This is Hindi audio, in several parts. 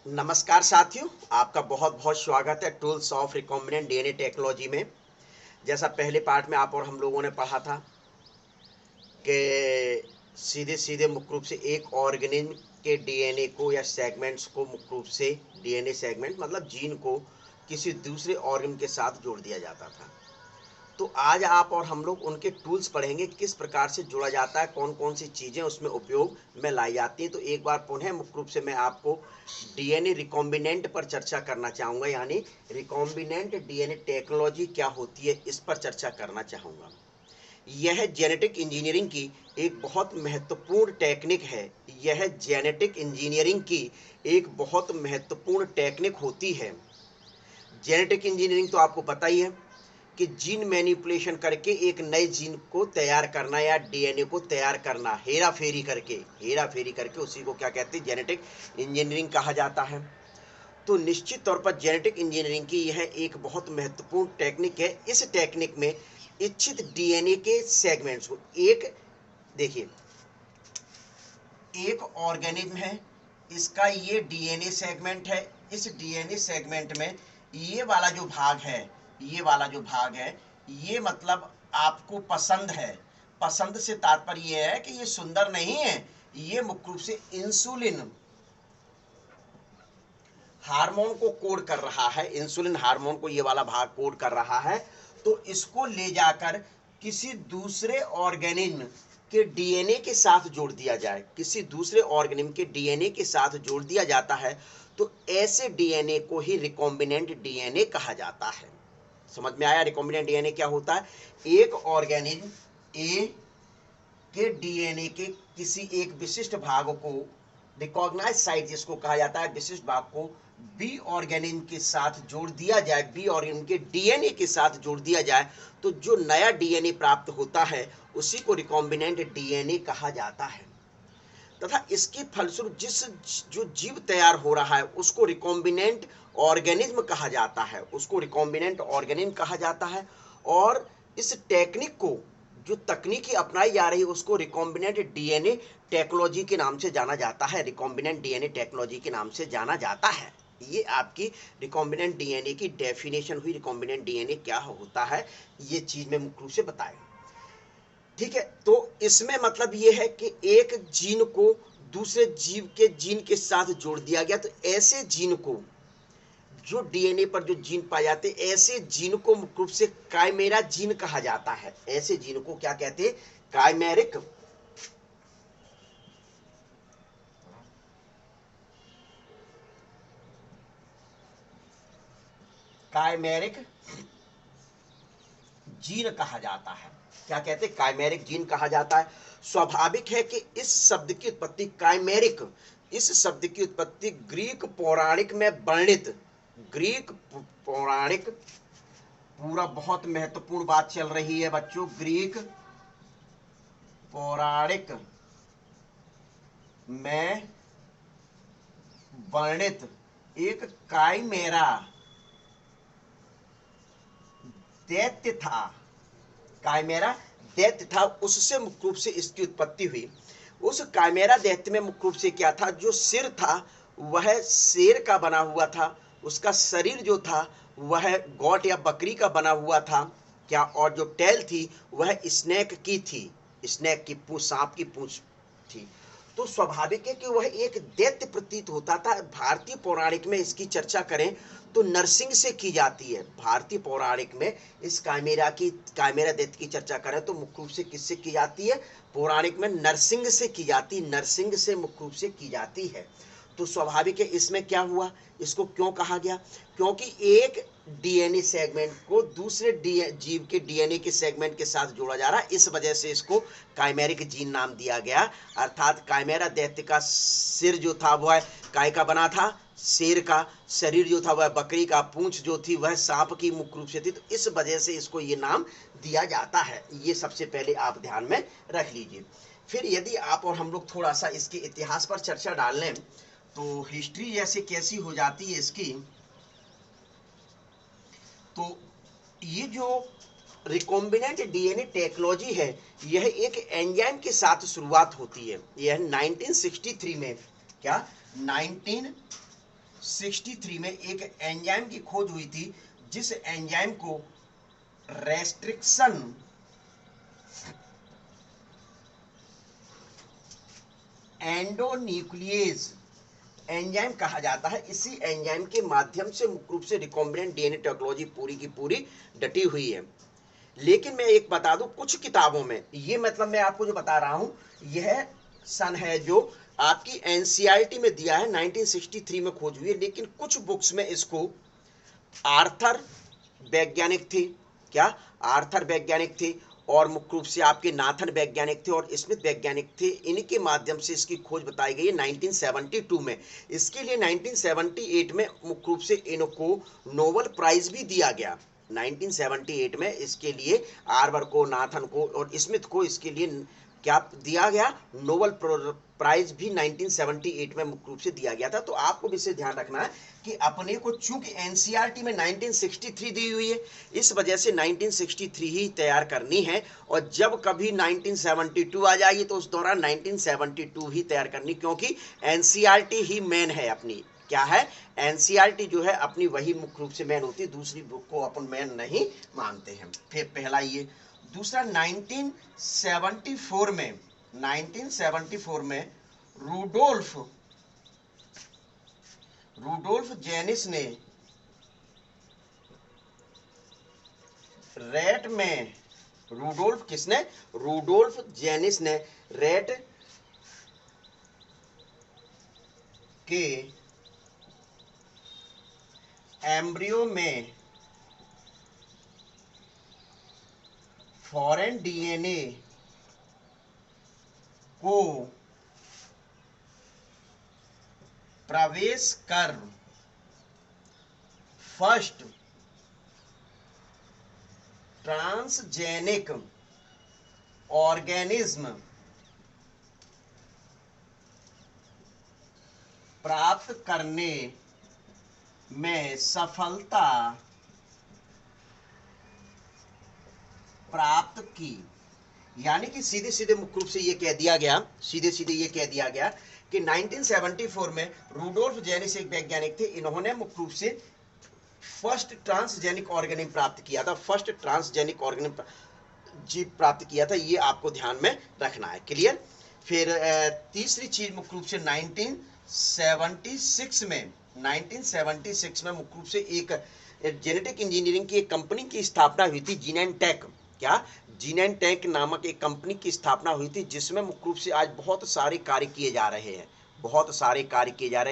नमस्कार साथियों, आपका बहुत बहुत स्वागत है tools of recombinant DNA technology में। जैसा पहले पार्ट में आप और हम लोगों ने पढ़ा था कि सीधे सीधे मुख्य रूप से एक ऑर्गेनिज्म के डीएनए को या सेगमेंट्स को मुख्य रूप से डीएनए सेगमेंट मतलब जीन को किसी दूसरे ऑर्गन के साथ जोड़ दिया जाता था। तो आज आप और हम लोग उनके टूल्स पढ़ेंगे, किस प्रकार से जोड़ा जाता है, कौन कौन सी चीज़ें उसमें उपयोग में लाई जाती हैं। तो एक बार पुनः मुख्य रूप से मैं आपको डीएनए रिकॉम्बिनेंट पर चर्चा करना चाहूँगा, यानी रिकॉम्बिनेंट डीएनए टेक्नोलॉजी क्या होती है, इस पर चर्चा करना चाहूँगा। यह जेनेटिक इंजीनियरिंग की एक बहुत महत्वपूर्ण टेक्निक है। यह जेनेटिक इंजीनियरिंग की एक बहुत महत्वपूर्ण टेक्निक होती है। जेनेटिक इंजीनियरिंग तो आपको पता ही है कि जीन मैनिपुलेशन करके एक नए जीन को तैयार करना या डीएनए को तैयार करना, हेरा फेरी करके उसी को क्या कहते हैं, जेनेटिक इंजीनियरिंग कहा जाता है। तो निश्चित तौर पर जेनेटिक इंजीनियरिंग की यह एक बहुत महत्वपूर्ण टेक्निक है। इस टेक्निक में इच्छित डीएनए के सेगमेंट्स को देखिए, एक ऑर्गेनिज्म है, इसका ये डीएनए सेगमेंट है। इस डीएनए सेगमेंट में ये वाला जो भाग है, ये मतलब आपको पसंद है। पसंद से तात्पर्य ये है कि ये सुंदर नहीं है, ये मुख्य रूप से इंसुलिन हार्मोन को कोड कर रहा है। इंसुलिन हार्मोन को ये वाला भाग कोड कर रहा है। तो इसको ले जाकर किसी दूसरे ऑर्गेनिज्म के डीएनए के साथ जोड़ दिया जाए, किसी दूसरे ऑर्गेनिज्म के डीएनए के साथ जोड़ दिया जाता है। तो ऐसे डीएनए को ही रिकॉम्बिनेंट डीएनए कहा जाता है। समझ में आया रिकॉम्बिनेंट डीएनए क्या होता है? एक ऑर्गेनिज्म ए के डीएनए के किसी एक विशिष्ट भाग को, रिकॉग्नाइज साइट जिसको कहा जाता है, विशिष्ट भाग को बी ऑर्गेनिज्म के साथ जोड़ दिया जाए, बी ऑर्गेनिज्म के डीएनए के साथ जोड़ दिया जाए, तो जो नया डीएनए प्राप्त होता है उसी को रिकॉम्बिनेंट डीएनए कहा जाता है। तथा इसके फलस्वरूप जो जीव तैयार हो रहा है उसको रिकॉम्बिनेंट ऑर्गेनिज्म कहा जाता है, और इस टेक्निक को, जो तकनीकी अपनाई जा रही है, उसको रिकॉम्बिनेंट डीएनए टेक्नोलॉजी के नाम से जाना जाता है। रिकॉम्बिनेंट डीएनए टेक्नोलॉजी के नाम से जाना जाता है। ये आपकी रिकॉम्बिनेंट डीएनए की डेफिनेशन हुई। रिकॉम्बिनेंट डीएनए क्या होता है, ये चीज में मुख्य रूप से बताएं। ठीक है, तो इसमें मतलब ये है कि एक जीन को दूसरे जीव के जीन के साथ जोड़ दिया गया। तो ऐसे जीन को, जो डीएनए पर जो जीन पाए जाते हैं, ऐसे जीन को मुख्य रूप से काइमेरा जीन कहा जाता है। ऐसे जीन को क्या कहते हैं? काइमेरिक काइमेरिक जीन कहा जाता है। क्या कहते हैं? काइमेरिक जीन कहा जाता है। स्वाभाविक है कि इस शब्द की उत्पत्ति काइमेरिक, इस शब्द की उत्पत्ति ग्रीक पौराणिक में वर्णित, ग्रीक पौराणिक, पूरा बहुत महत्वपूर्ण बात चल रही है बच्चों, ग्रीक पौराणिक में वर्णित एक काइमेरा दैत्य था, काइमेरा दैत्य था, उससे मुख्य रूप से इसकी उत्पत्ति हुई। उस काइमेरा दैत्य में मुख्य रूप से क्या था? जो सिर था वह शेर का बना हुआ था, उसका शरीर जो था वह गौट या बकरी का बना हुआ था क्या, और जो टेल थी वह स्नेक की थी, स्नेक की पूंछ, सांप की पूंछ थी। तो स्वाभाविक है कि वह एक दैत्य प्रतीत होता था। भारतीय पौराणिक में इसकी चर्चा करें तो नरसिंह से की जाती है। भारतीय पौराणिक में इस काइमेरा दैत्य की चर्चा करें तो मुख्य रूप से किससे की जाती है? पौराणिक में नरसिंह से की जाती, नरसिंह से मुख्य रूप से की जाती है। तो स्वाभाविक है इसमें क्या हुआ, इसको क्यों कहा गया? क्योंकि एक डीएनए सेगमेंट को दूसरे जीव के डीएनए के सेगमेंट के साथ जोड़ा जा रहा है, इस वजह से इसको काइमेरिक जीन नाम दिया गया। अर्थात काइमेरा दैत्य का सिर जो था वह काय का बना था, शेर का, शरीर जो था वह बकरी का, पूंछ जो थी वह सांप की मुख्य रूप से थी। तो इस वजह से इसको ये नाम दिया जाता है। ये सबसे पहले आप ध्यान में रख लीजिए। फिर यदि आप और हम लोग थोड़ा सा इसके इतिहास पर चर्चा डाल लें तो हिस्ट्री जैसे कैसी हो जाती है इसकी, तो ये जो रिकॉम्बिनेंट डीएनए टेक्नोलॉजी है, यह एक एंजाइम के साथ शुरुआत होती है। यह 1963 में, क्या 1963 में एक एंजाइम की खोज हुई थी, जिस एंजाइम को रेस्ट्रिक्शन एंडोन्यूक्लियेज एंजाइम कहा जाता है। इसी एंजाइम के माध्यम से मुख्य रूप से रिकॉम्बिनेंट डीएनए टेक्नोलॉजी पूरी की पूरी डटी हुई है। लेकिन मैं एक बता दूं, कुछ किताबों में, ये मतलब मैं आपको जो बता रहा हूं, यह सन है जो आपकी एनसीईआरटी में दिया है, 1963 में खोज हुई है। लेकिन कुछ बुक्स में इसको आर्थर वैज्ञानिक थे, क्या आर्थर वैज्ञानिक थे, और मुख्य रूप से आपके नाथन वैज्ञानिक थे और स्मिथ वैज्ञानिक थे, इनके माध्यम से इसकी खोज बताई गई है 1972 में। इसके लिए 1978 में मुख्य रूप से इनको नोबेल प्राइज भी दिया गया। 1978 में इसके लिए आर्बर को, नाथन को और स्मिथ को इसके लिए क्या दिया गया, नोबेल प्राइज भी 1978 में मुख्य रूप से दिया गया था। तो आपको भी इसे ध्यान रखना है कि अपने को चूंकि एनसीईआरटी में 1963 दी हुई है, इस वजह से 1963 ही तैयार करनी है, और जब कभी 1972 आ जाएगी तो उस दौरान 1972 ही तैयार करनी, क्योंकि एनसीईआरटी ही मेन है अपनी। क्या है, एनसीईआरटी जो है अपनी वही मुख्य रूप से मेन होती है, दूसरी बुक को अपन मेन नहीं मानते हैं। फिर पहला ये। दूसरा, 1974 में रूडोल्फ जेनिस ने रेट में, रूडोल्फ जेनिस ने रेट के एम्ब्रियो में फॉरेन डीएनए को प्रवेश कर फर्स्ट ट्रांसजेनिक ऑर्गेनिज्म प्राप्त करने में सफलता प्राप्त की। यानी कि सीधे सीधे मुख्य रूप से ये कह दिया गया, कि 1974 में रूडोल्फ जेनिस एक वैज्ञानिक थे, इन्होंने मुख्य रूप से फर्स्ट ट्रांसजेनिक ऑर्गेनिज्म प्राप्त किया था, जीव प्राप्त किया था। ये आपको ध्यान में रखना है। क्लियर। फिर तीसरी चीज मुख्य रूप से 1976 में मुख्य रूप से एक जेनेटिक इंजीनियरिंग की एक कंपनी की स्थापना हुई थी, जीनेंटेक। क्या, जीनेंटेक नामक एक कंपनी की स्थापना हुई थी, जिसमें मुख्य रूप से आज बहुत सारे कार्य किए जा रहे हैं,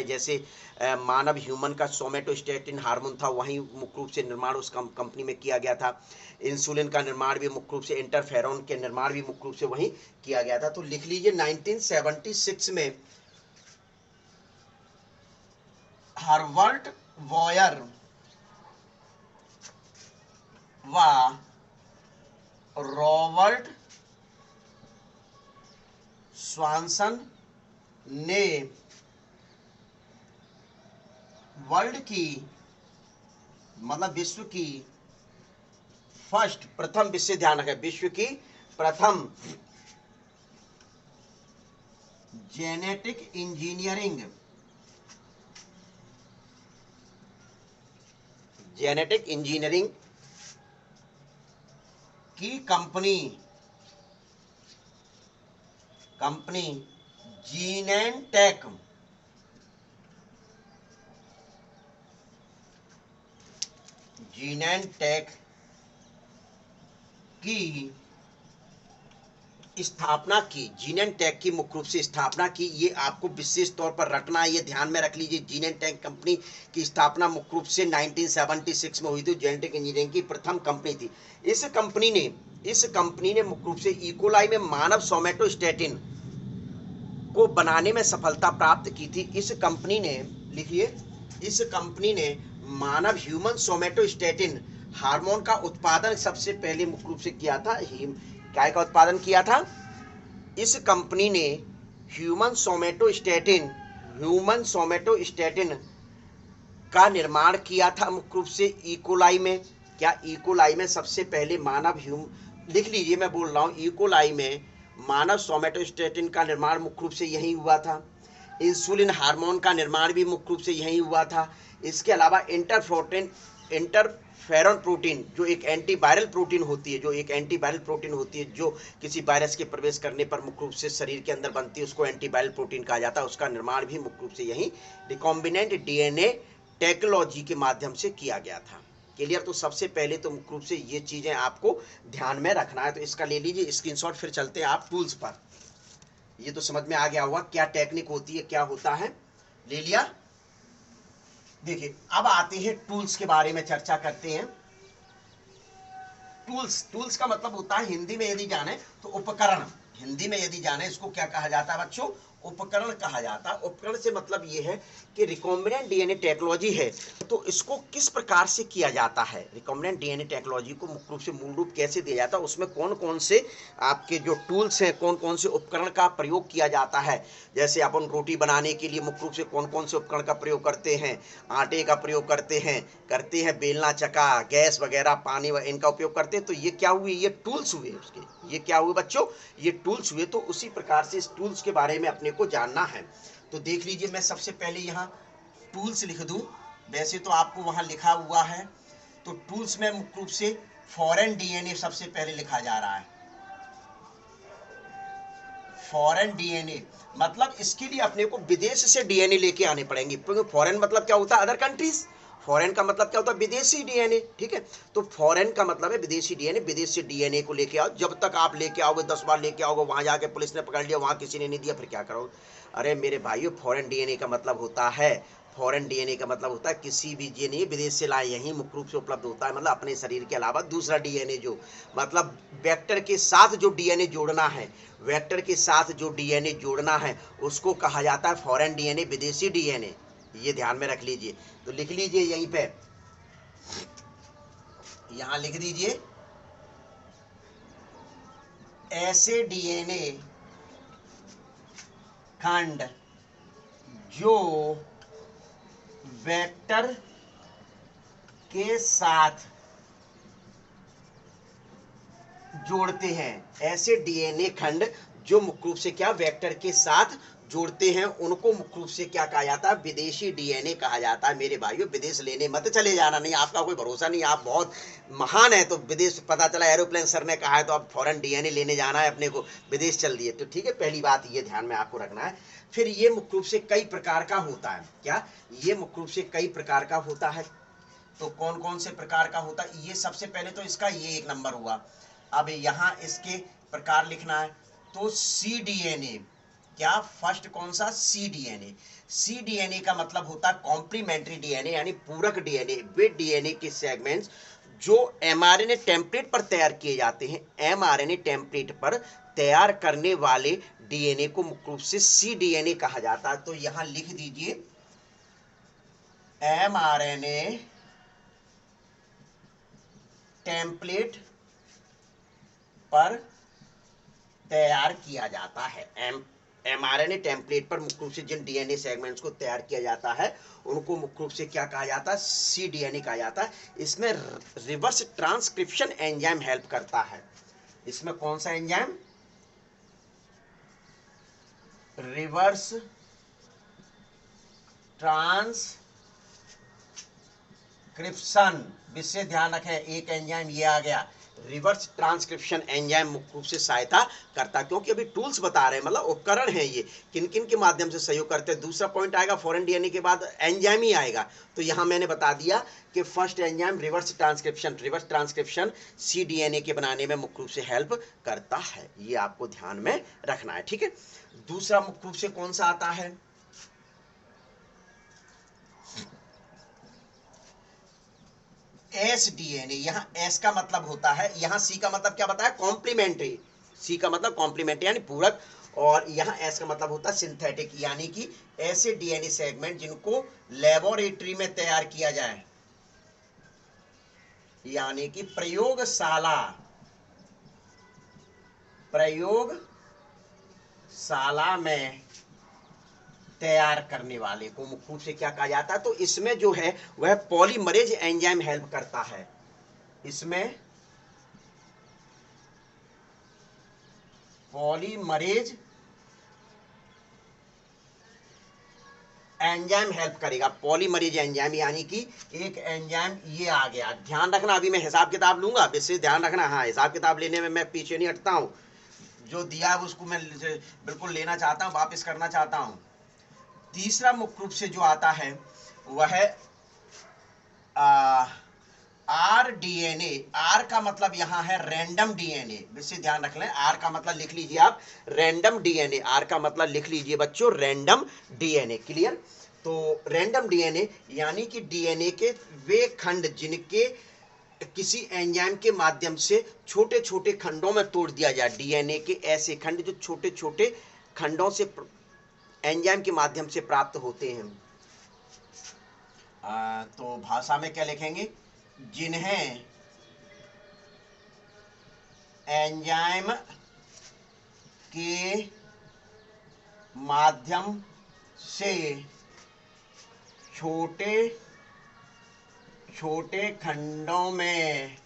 जैसे मानव ह्यूमन का सोमेटोस्टेटिन हार्मोन था, वहीं मुख्य रूप से निर्माण उस कंपनी में किया गया था। इंसुलिन का निर्माण भी मुख्य रूप से, इंटरफेरॉन के निर्माण भी मुख्य रूप से वहीं किया गया था। तो लिख लीजिए 1976 में हर्बर्ट वॉयर व रॉबर्ट स्वानसन ने विश्व की प्रथम, विषय ध्यान रखें, विश्व की प्रथम जेनेटिक इंजीनियरिंग की कंपनी जीनेंटेक की स्थापना की, जीनेंटेक की मुख्य रूप से स्थापना की। ये आपको विशेष तौर पर रटना है, ये ध्यान में रख लीजिए। जीनेंटेक कंपनी की स्थापना मुख्य रूप से 1976 में हुई थी, जेनेटिक इंजीनियरिंग की प्रथम कंपनी थी। इस कंपनी ने मुख्य रूप से इकोलाई में मानव सोमेटोस्टेटिन को बनाने में सफलता प्राप्त की थी। इस कंपनी ने, लिखिए, इस कंपनी ने मानव ह्यूमन सोमेटोस्टेटिन हार्मोन का उत्पादन सबसे पहले मुख्य रूप से किया था। क्या का उत्पादन किया था? इस कंपनी ने ह्यूमन सोमेटोस्टेटिन का निर्माण किया था मुख्य रूप से इकोलाई में। क्या, इकोलाई में सबसे पहले लिख लीजिए, मैं बोल रहा हूं, इकोलाई में मानव सोमेटोस्टेटिन का निर्माण मुख्य रूप से यही हुआ था। इंसुलिन हार्मोन का निर्माण भी मुख्य रूप से यहीं हुआ था। इसके अलावा इंटरफेरॉन प्रोटीन जो एक एंटीवायरल प्रोटीन होती है, जो किसी वायरस के प्रवेश करने पर मुख्य रूप से शरीर के अंदर बनती है, उसको एंटीवायरल प्रोटीन कहा जाता है। उसका निर्माण भी मुख्य रूप से यहीं रिकॉम्बिनेंट डीएनए टेक्नोलॉजी के माध्यम से किया गया था। क्लियर? तो सबसे पहले तो मुख्य रूप से ये चीजें आपको ध्यान में रखना है। तो इसका ले लीजिए स्क्रीनशॉट, फिर चलते हैं आप टूल्स पर। ये तो समझ में आ गया होगा क्या टेक्निक होती है, क्या होता है, ले लिया। देखिए अब आते हैं टूल्स के बारे में चर्चा करते हैं। टूल्स का मतलब होता है, हिंदी में यदि जाने तो उपकरण। हिंदी में यदि जाने इसको क्या कहा जाता है बच्चों? उपकरण कहा जाता है। उपकरण से मतलब ये है कि रिकॉम्बिनेंट डीएनए टेक्नोलॉजी है तो इसको किस प्रकार से किया जाता है। रिकॉम्बिनेंट डीएनए टेक्नोलॉजी को मुख्य रूप से मूल रूप कैसे दिया जाता है, उसमें कौन कौन से आपके जो टूल्स हैं, कौन कौन से उपकरण का प्रयोग किया जाता है। जैसे अपन रोटी बनाने के लिए मुख्य रूप से कौन कौन से उपकरण का प्रयोग करते हैं, आटे का प्रयोग करते हैं बेलना, चक्का, गैस वगैरह, पानी इनका उपयोग करते हैं। तो ये क्या हुए? ये टूल्स हुए उसके। ये क्या हुए बच्चों? ये टूल्स हुए। तो उसी प्रकार से इस टूल्स के बारे में अपने को जानना है। तो देख लीजिए, मैं सबसे पहले यहाँ टूल्स लिख दूं। वैसे तो आपको वहां लिखा हुआ है। तो टूल्स में मुख्य रूप से फॉरेन डीएनए सबसे पहले लिखा जा रहा है। फॉरेन डीएनए मतलब इसके लिए अपने को विदेश से डीएनए लेके आने पड़ेंगे, क्योंकि फॉरेन मतलब क्या होता है? Other countries. फॉरेन का मतलब क्या होता है? विदेशी डीएनए। ठीक है, तो फॉरेन का मतलब है विदेशी डीएनए। विदेश से डीएनए को लेके आओ। जब तक आप लेके आओगे, 10 बार लेके आओगे, वहां जाके पुलिस ने पकड़ लिया, वहां किसी ने नहीं दिया, फिर क्या करोगे? अरे मेरे भाइयों, फॉरेन डीएनए का मतलब होता है, फॉरेन डीएनए का मतलब होता है किसी भी डीएनए विदेश से लाए, यहीं मुख्य रूप से उपलब्ध होता है। मतलब अपने शरीर के अलावा दूसरा डीएनए, जो मतलब वेक्टर के साथ जो डीएनए जोड़ना है, वेक्टर के साथ जो डीएनए जोड़ना है उसको कहा जाता है फॉरेन डीएनए, विदेशी डीएनए। ये ध्यान में रख लीजिए। तो लिख लीजिए यहीं पे, यहां लिख दीजिए, ऐसे डीएनए खंड जो वेक्टर के साथ जोड़ते हैं, ऐसे डीएनए खंड जो मुख्य रूप से क्या वेक्टर के साथ जोड़ते हैं, उनको मुख्य रूप से क्या कहा जाता है? विदेशी डीएनए कहा जाता है। मेरे भाइयों, विदेश लेने मत चले जाना, नहीं आपका कोई भरोसा नहीं, आप बहुत महान है तो विदेश पता चला एरोप्लेन सर ने कहा है तो अब फॉरेन डीएनए लेने जाना है अपने को, विदेश चल दिए। तो ठीक है, पहली बात ये ध्यान में आपको रखना है। फिर ये मुख्य रूप से कई प्रकार का होता है। क्या? ये मुख्य रूप से कई प्रकार का होता है। तो कौन कौन से प्रकार का होता है? ये सबसे पहले तो इसका ये एक नंबर हुआ। अब यहाँ इसके प्रकार लिखना है। तो सी डीएनए, क्या फर्स्ट कौन सा? सी डीएनए। सी डीएनए का मतलब होता है कॉम्प्लीमेंट्री डीएनए, यानी पूरक डीएनए। वे डीएनए के सेगमेंट्स जो एमआरएनए टेम्पलेट पर तैयार किए जाते हैं, एमआरएनए टेम्पलेट पर तैयार करने वाले डीएनए को मुख्य रूप से सी डीएनए कहा जाता है। तो यहां लिख दीजिए, एमआरएनए टेम्पलेट पर तैयार किया जाता है। एमआरएनए टेम्पलेट पर मुख्य रूप से जिन डीएनए सेगमेंट्स को तैयार किया जाता है उनको मुख्य रूप से क्या कहा जाता है? सी डीएनए कहा जाता है। इसमें रिवर्स ट्रांसक्रिप्शन एंजाइम हेल्प करता है। इसमें कौन सा एंजाइम? Reverse transcription. विशेष ध्यान रखें, एक एंजाइम ये आ गया, रिवर्स ट्रांसक्रिप्शन एंजाइम मुख्य रूप से सहायता करता है। क्योंकि अभी टूल्स बता रहे हैं, मतलब उपकरण है ये, किन किन के माध्यम से सहयोग करते हैं। दूसरा पॉइंट आएगा फॉरेन डीएनए के बाद एंजाइम ही आएगा। तो यहां मैंने बता दिया कि फर्स्ट एंजाइम रिवर्स ट्रांसक्रिप्शन सी डीएनए के बनाने में मुख्य रूप से हेल्प करता है। ये आपको ध्यान में रखना है। ठीक है, दूसरा मुख्य रूप से कौन सा आता है? S DNA. यहां एस का मतलब होता है, यहां सी का मतलब क्या बताया? कॉम्प्लीमेंट्री। सी का मतलब कॉम्प्लीमेंट्री यानी पूरक, और यहां एस का मतलब होता है सिंथेटिक, यानी कि ऐसे डीएनए सेगमेंट जिनको लेबोरेटरी में तैयार किया जाए, यानी कि प्रयोगशाला में तैयार करने वाले को मुख्य रूप से क्या कहा जाता है? तो इसमें जो है वह पॉलीमरेज एंजाइम हेल्प करता है। इसमें पॉलीमरेज एंजाइम हेल्प करेगा, पॉलीमरेज एंजाइम, यानी कि एक एंजाइम ये आ गया। ध्यान रखना, अभी मैं हिसाब किताब लूंगा, विशेष ध्यान रखना। हाँ, हिसाब किताब लेने में मैं पीछे नहीं हटता हूँ, जो दिया है उसको मैं बिल्कुल लेना चाहता हूँ, वापस करना चाहता हूँ। तीसरा मुख्य रूप से जो आता है वह है आर डीएनए। आर का मतलब यहां है रैंडम डीएनए, विशेष ध्यान रख लें। आर का मतलब लिख लीजिए आप, रैंडम डीएनए। आर का मतलब लिख लीजिए बच्चों, रैंडम डीएनए। क्लियर? तो रैंडम डीएनए यानी कि डीएनए के वे खंड जिनके किसी एंजाइम के माध्यम से छोटे छोटे खंडों में तोड़ दिया जाए। डीएनए के ऐसे खंड जो छोटे छोटे खंडों से एंजाइम के माध्यम से प्राप्त होते हैं। तो भाषा में क्या लिखेंगे? जिन्हें एंजाइम के माध्यम से छोटे छोटे खंडों में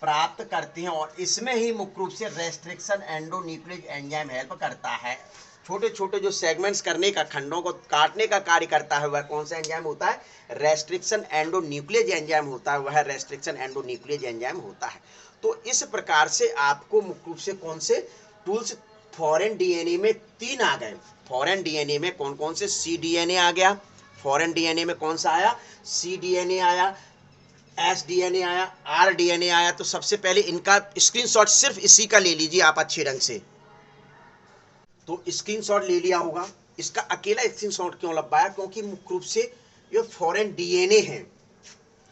प्राप्त करते हैं, और इसमें ही मुख्य रूप से रेस्ट्रिक्शन एंडोन्यूक्लिक एंजाइम हेल्प करता है। छोटे छोटे जो सेगमेंट्स करने का, खंडों को काटने का कार्य करता है, वह कौन सा एंजाइम होता है? रेस्ट्रिक्शन एंडोन्यूक्लियस एंजाइम होता है, वह रेस्ट्रिक्शन एंडोन्यूक्लियस एंजाइम होता है। तो इस प्रकार से आपको मुख्य रूप से कौन से टूल्स फॉरेन डीएनए में 3 आ गए। फॉरेन डीएनए में कौन कौन से? सी डीएनए आ गया। फॉरेन डीएनए में कौन सा आया? सी डीएनए आया, एस डीएनए आया, आर डीएनए आया। तो सबसे पहले इनका स्क्रीनशॉट सिर्फ इसी का ले लीजिए आप अच्छे ढंग से। तो स्क्रीनशॉट ले लिया होगा। इसका अकेला स्क्रीनशॉट क्यों लगवाया? क्योंकि मुख्य रूप से ये फॉरेन डीएनए है,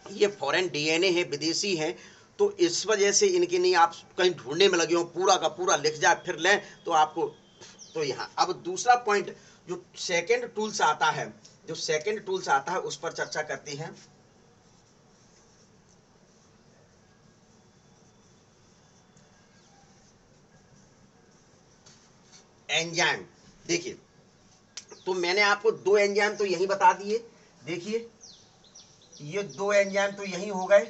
ये फॉरेन डीएनए है, विदेशी है। तो इस वजह से इनके नहीं आप कहीं ढूंढने में लगे हो, पूरा का पूरा लिख जाए फिर लें तो आपको। तो यहाँ अब दूसरा पॉइंट जो सेकंड टूल्स आता है, जो सेकंड टूल्स आता है उस पर चर्चा करते हैं। एंजाइम। देखिए, तो मैंने आपको 2 एंजाइम तो यही बता दिए। देखिए, ये 2 एंजाइम तो यही हो गए।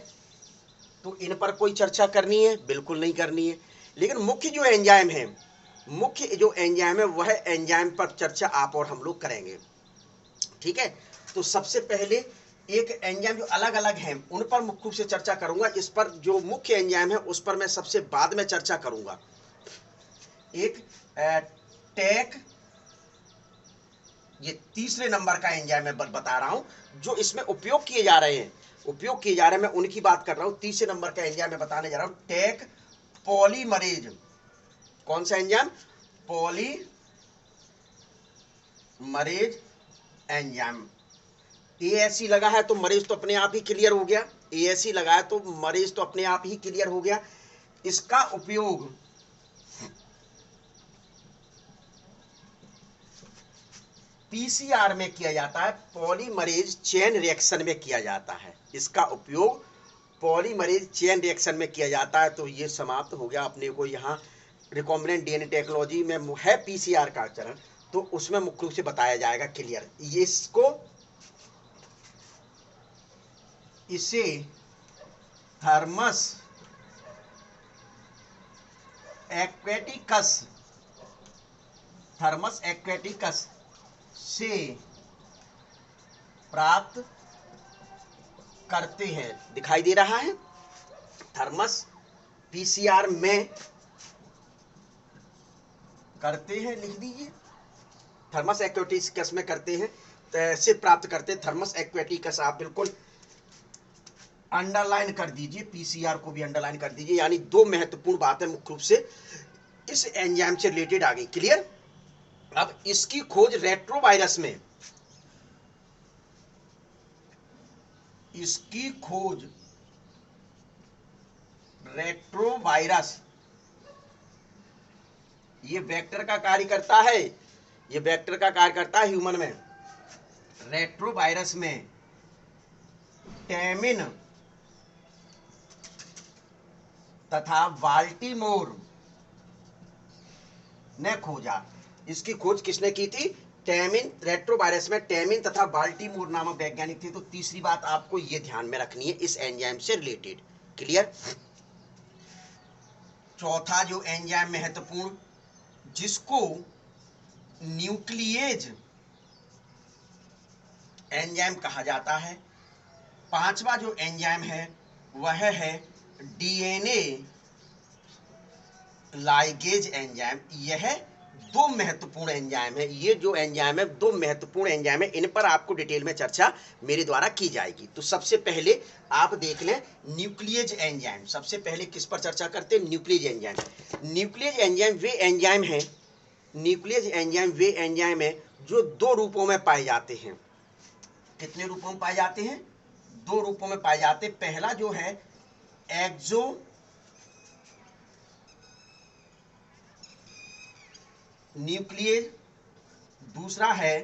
तो इन पर कोई चर्चा करनी है? बिल्कुल नहीं करनी है। लेकिन मुख्य जो एंजाइम है, मुख्य जो एंजाइम है, वह एंजाइम पर चर्चा आप और हम लोग करेंगे। ठीक है? तो सबसे पहले एक एंजाइम जो अलग अलग हैं उन पर मुख्य रूप से चर्चा करूंगा। इस पर जो मुख्य एंजाइम है उस पर मैं सबसे बाद में चर्चा करूंगा। एक टेक, ये तीसरे नंबर का एंजाइम मैं बता रहा हूं जो इसमें उपयोग किए जा रहे हैं। उपयोग किए जा रहे हैं, मैं उनकी बात कर रहा हूं। तीसरे नंबर का एंजाइम मैं बताने जा रहा हूं, टेक पॉलीमरेज। कौन सा एंजाइम? Polymerase enzyme. एएससी लगा है तो मरीज तो अपने आप ही क्लियर हो गया। एएससी लगा है तो मरीज तो अपने आप ही क्लियर हो गया। इसका उपयोग पीसीआर में किया जाता है, पॉलीमरेज चेन रिएक्शन में किया जाता है। इसका उपयोग पॉलीमरेज चेन रिएक्शन में किया जाता है। तो ये समाप्त हो गया अपने को। यहाँ रिकॉम्बिनेंट डीएनए टेक्नोलॉजी में है पीसीआर का चरण, तो उसमें मुख्य रूप से बताया जाएगा क्लियर। इसे थर्मस एक्वेटिकस, थर्मस एक्वेटिकस से प्राप्त करते हैं। दिखाई दे रहा है? थर्मस पीसीआर में करते हैं, लिख दीजिए। थर्मस एक्वेटिकस में करते हैं, से प्राप्त करते हैं। थर्मस एक्वेटिकस आप बिल्कुल अंडरलाइन कर दीजिए, पीसीआर को भी अंडरलाइन कर दीजिए। यानी 2 महत्वपूर्ण बातें मुख्य रूप से इस एंजाइम से रिलेटेड आ गई। क्लियर? अब इसकी खोज रेट्रोवायरस में, इसकी खोज रेट्रोवायरस, ये वेक्टर का कार्य करता है, ये वेक्टर का कार्य करता है ह्यूमन में। रेट्रोवायरस में टैमिन तथा बाल्टीमोर ने खोजा। इसकी खोज किसने की थी? टैमिन। रेट्रोवायरस में टैमिन तथा बाल्टीमोर नामक वैज्ञानिक थे। तो तीसरी बात आपको ये ध्यान में रखनी है इस एंजाइम से रिलेटेड। क्लियर? चौथा जो एंजाइम महत्वपूर्ण, जिसको न्यूक्लिएज एंजाइम कहा जाता है। पांचवा जो एंजाइम है वह है डीएनए लाइगेज एंजाइम। यह दो महत्वपूर्ण एंजाइम है। ये जो एंजाइम है दो महत्वपूर्ण एंजाइम है, इन पर आपको डिटेल में चर्चा मेरे द्वारा की जाएगी। तो सबसे पहले आप देख लें न्यूक्लियेज एंजाइम। सबसे पहले किस पर चर्चा करते हैं? Nuclease enzyme. न्यूक्लियेज एंजाइम वे एंजाइम है, न्यूक्लियेज एंजाइम वे एंजाइम है जो दो रूपों में पाए जाते हैं। कितने रूपों में पाए जाते हैं? दो रूपों में पाए जाते हैं। पहला जो है एक्सो न्यूक्लियेज, दूसरा है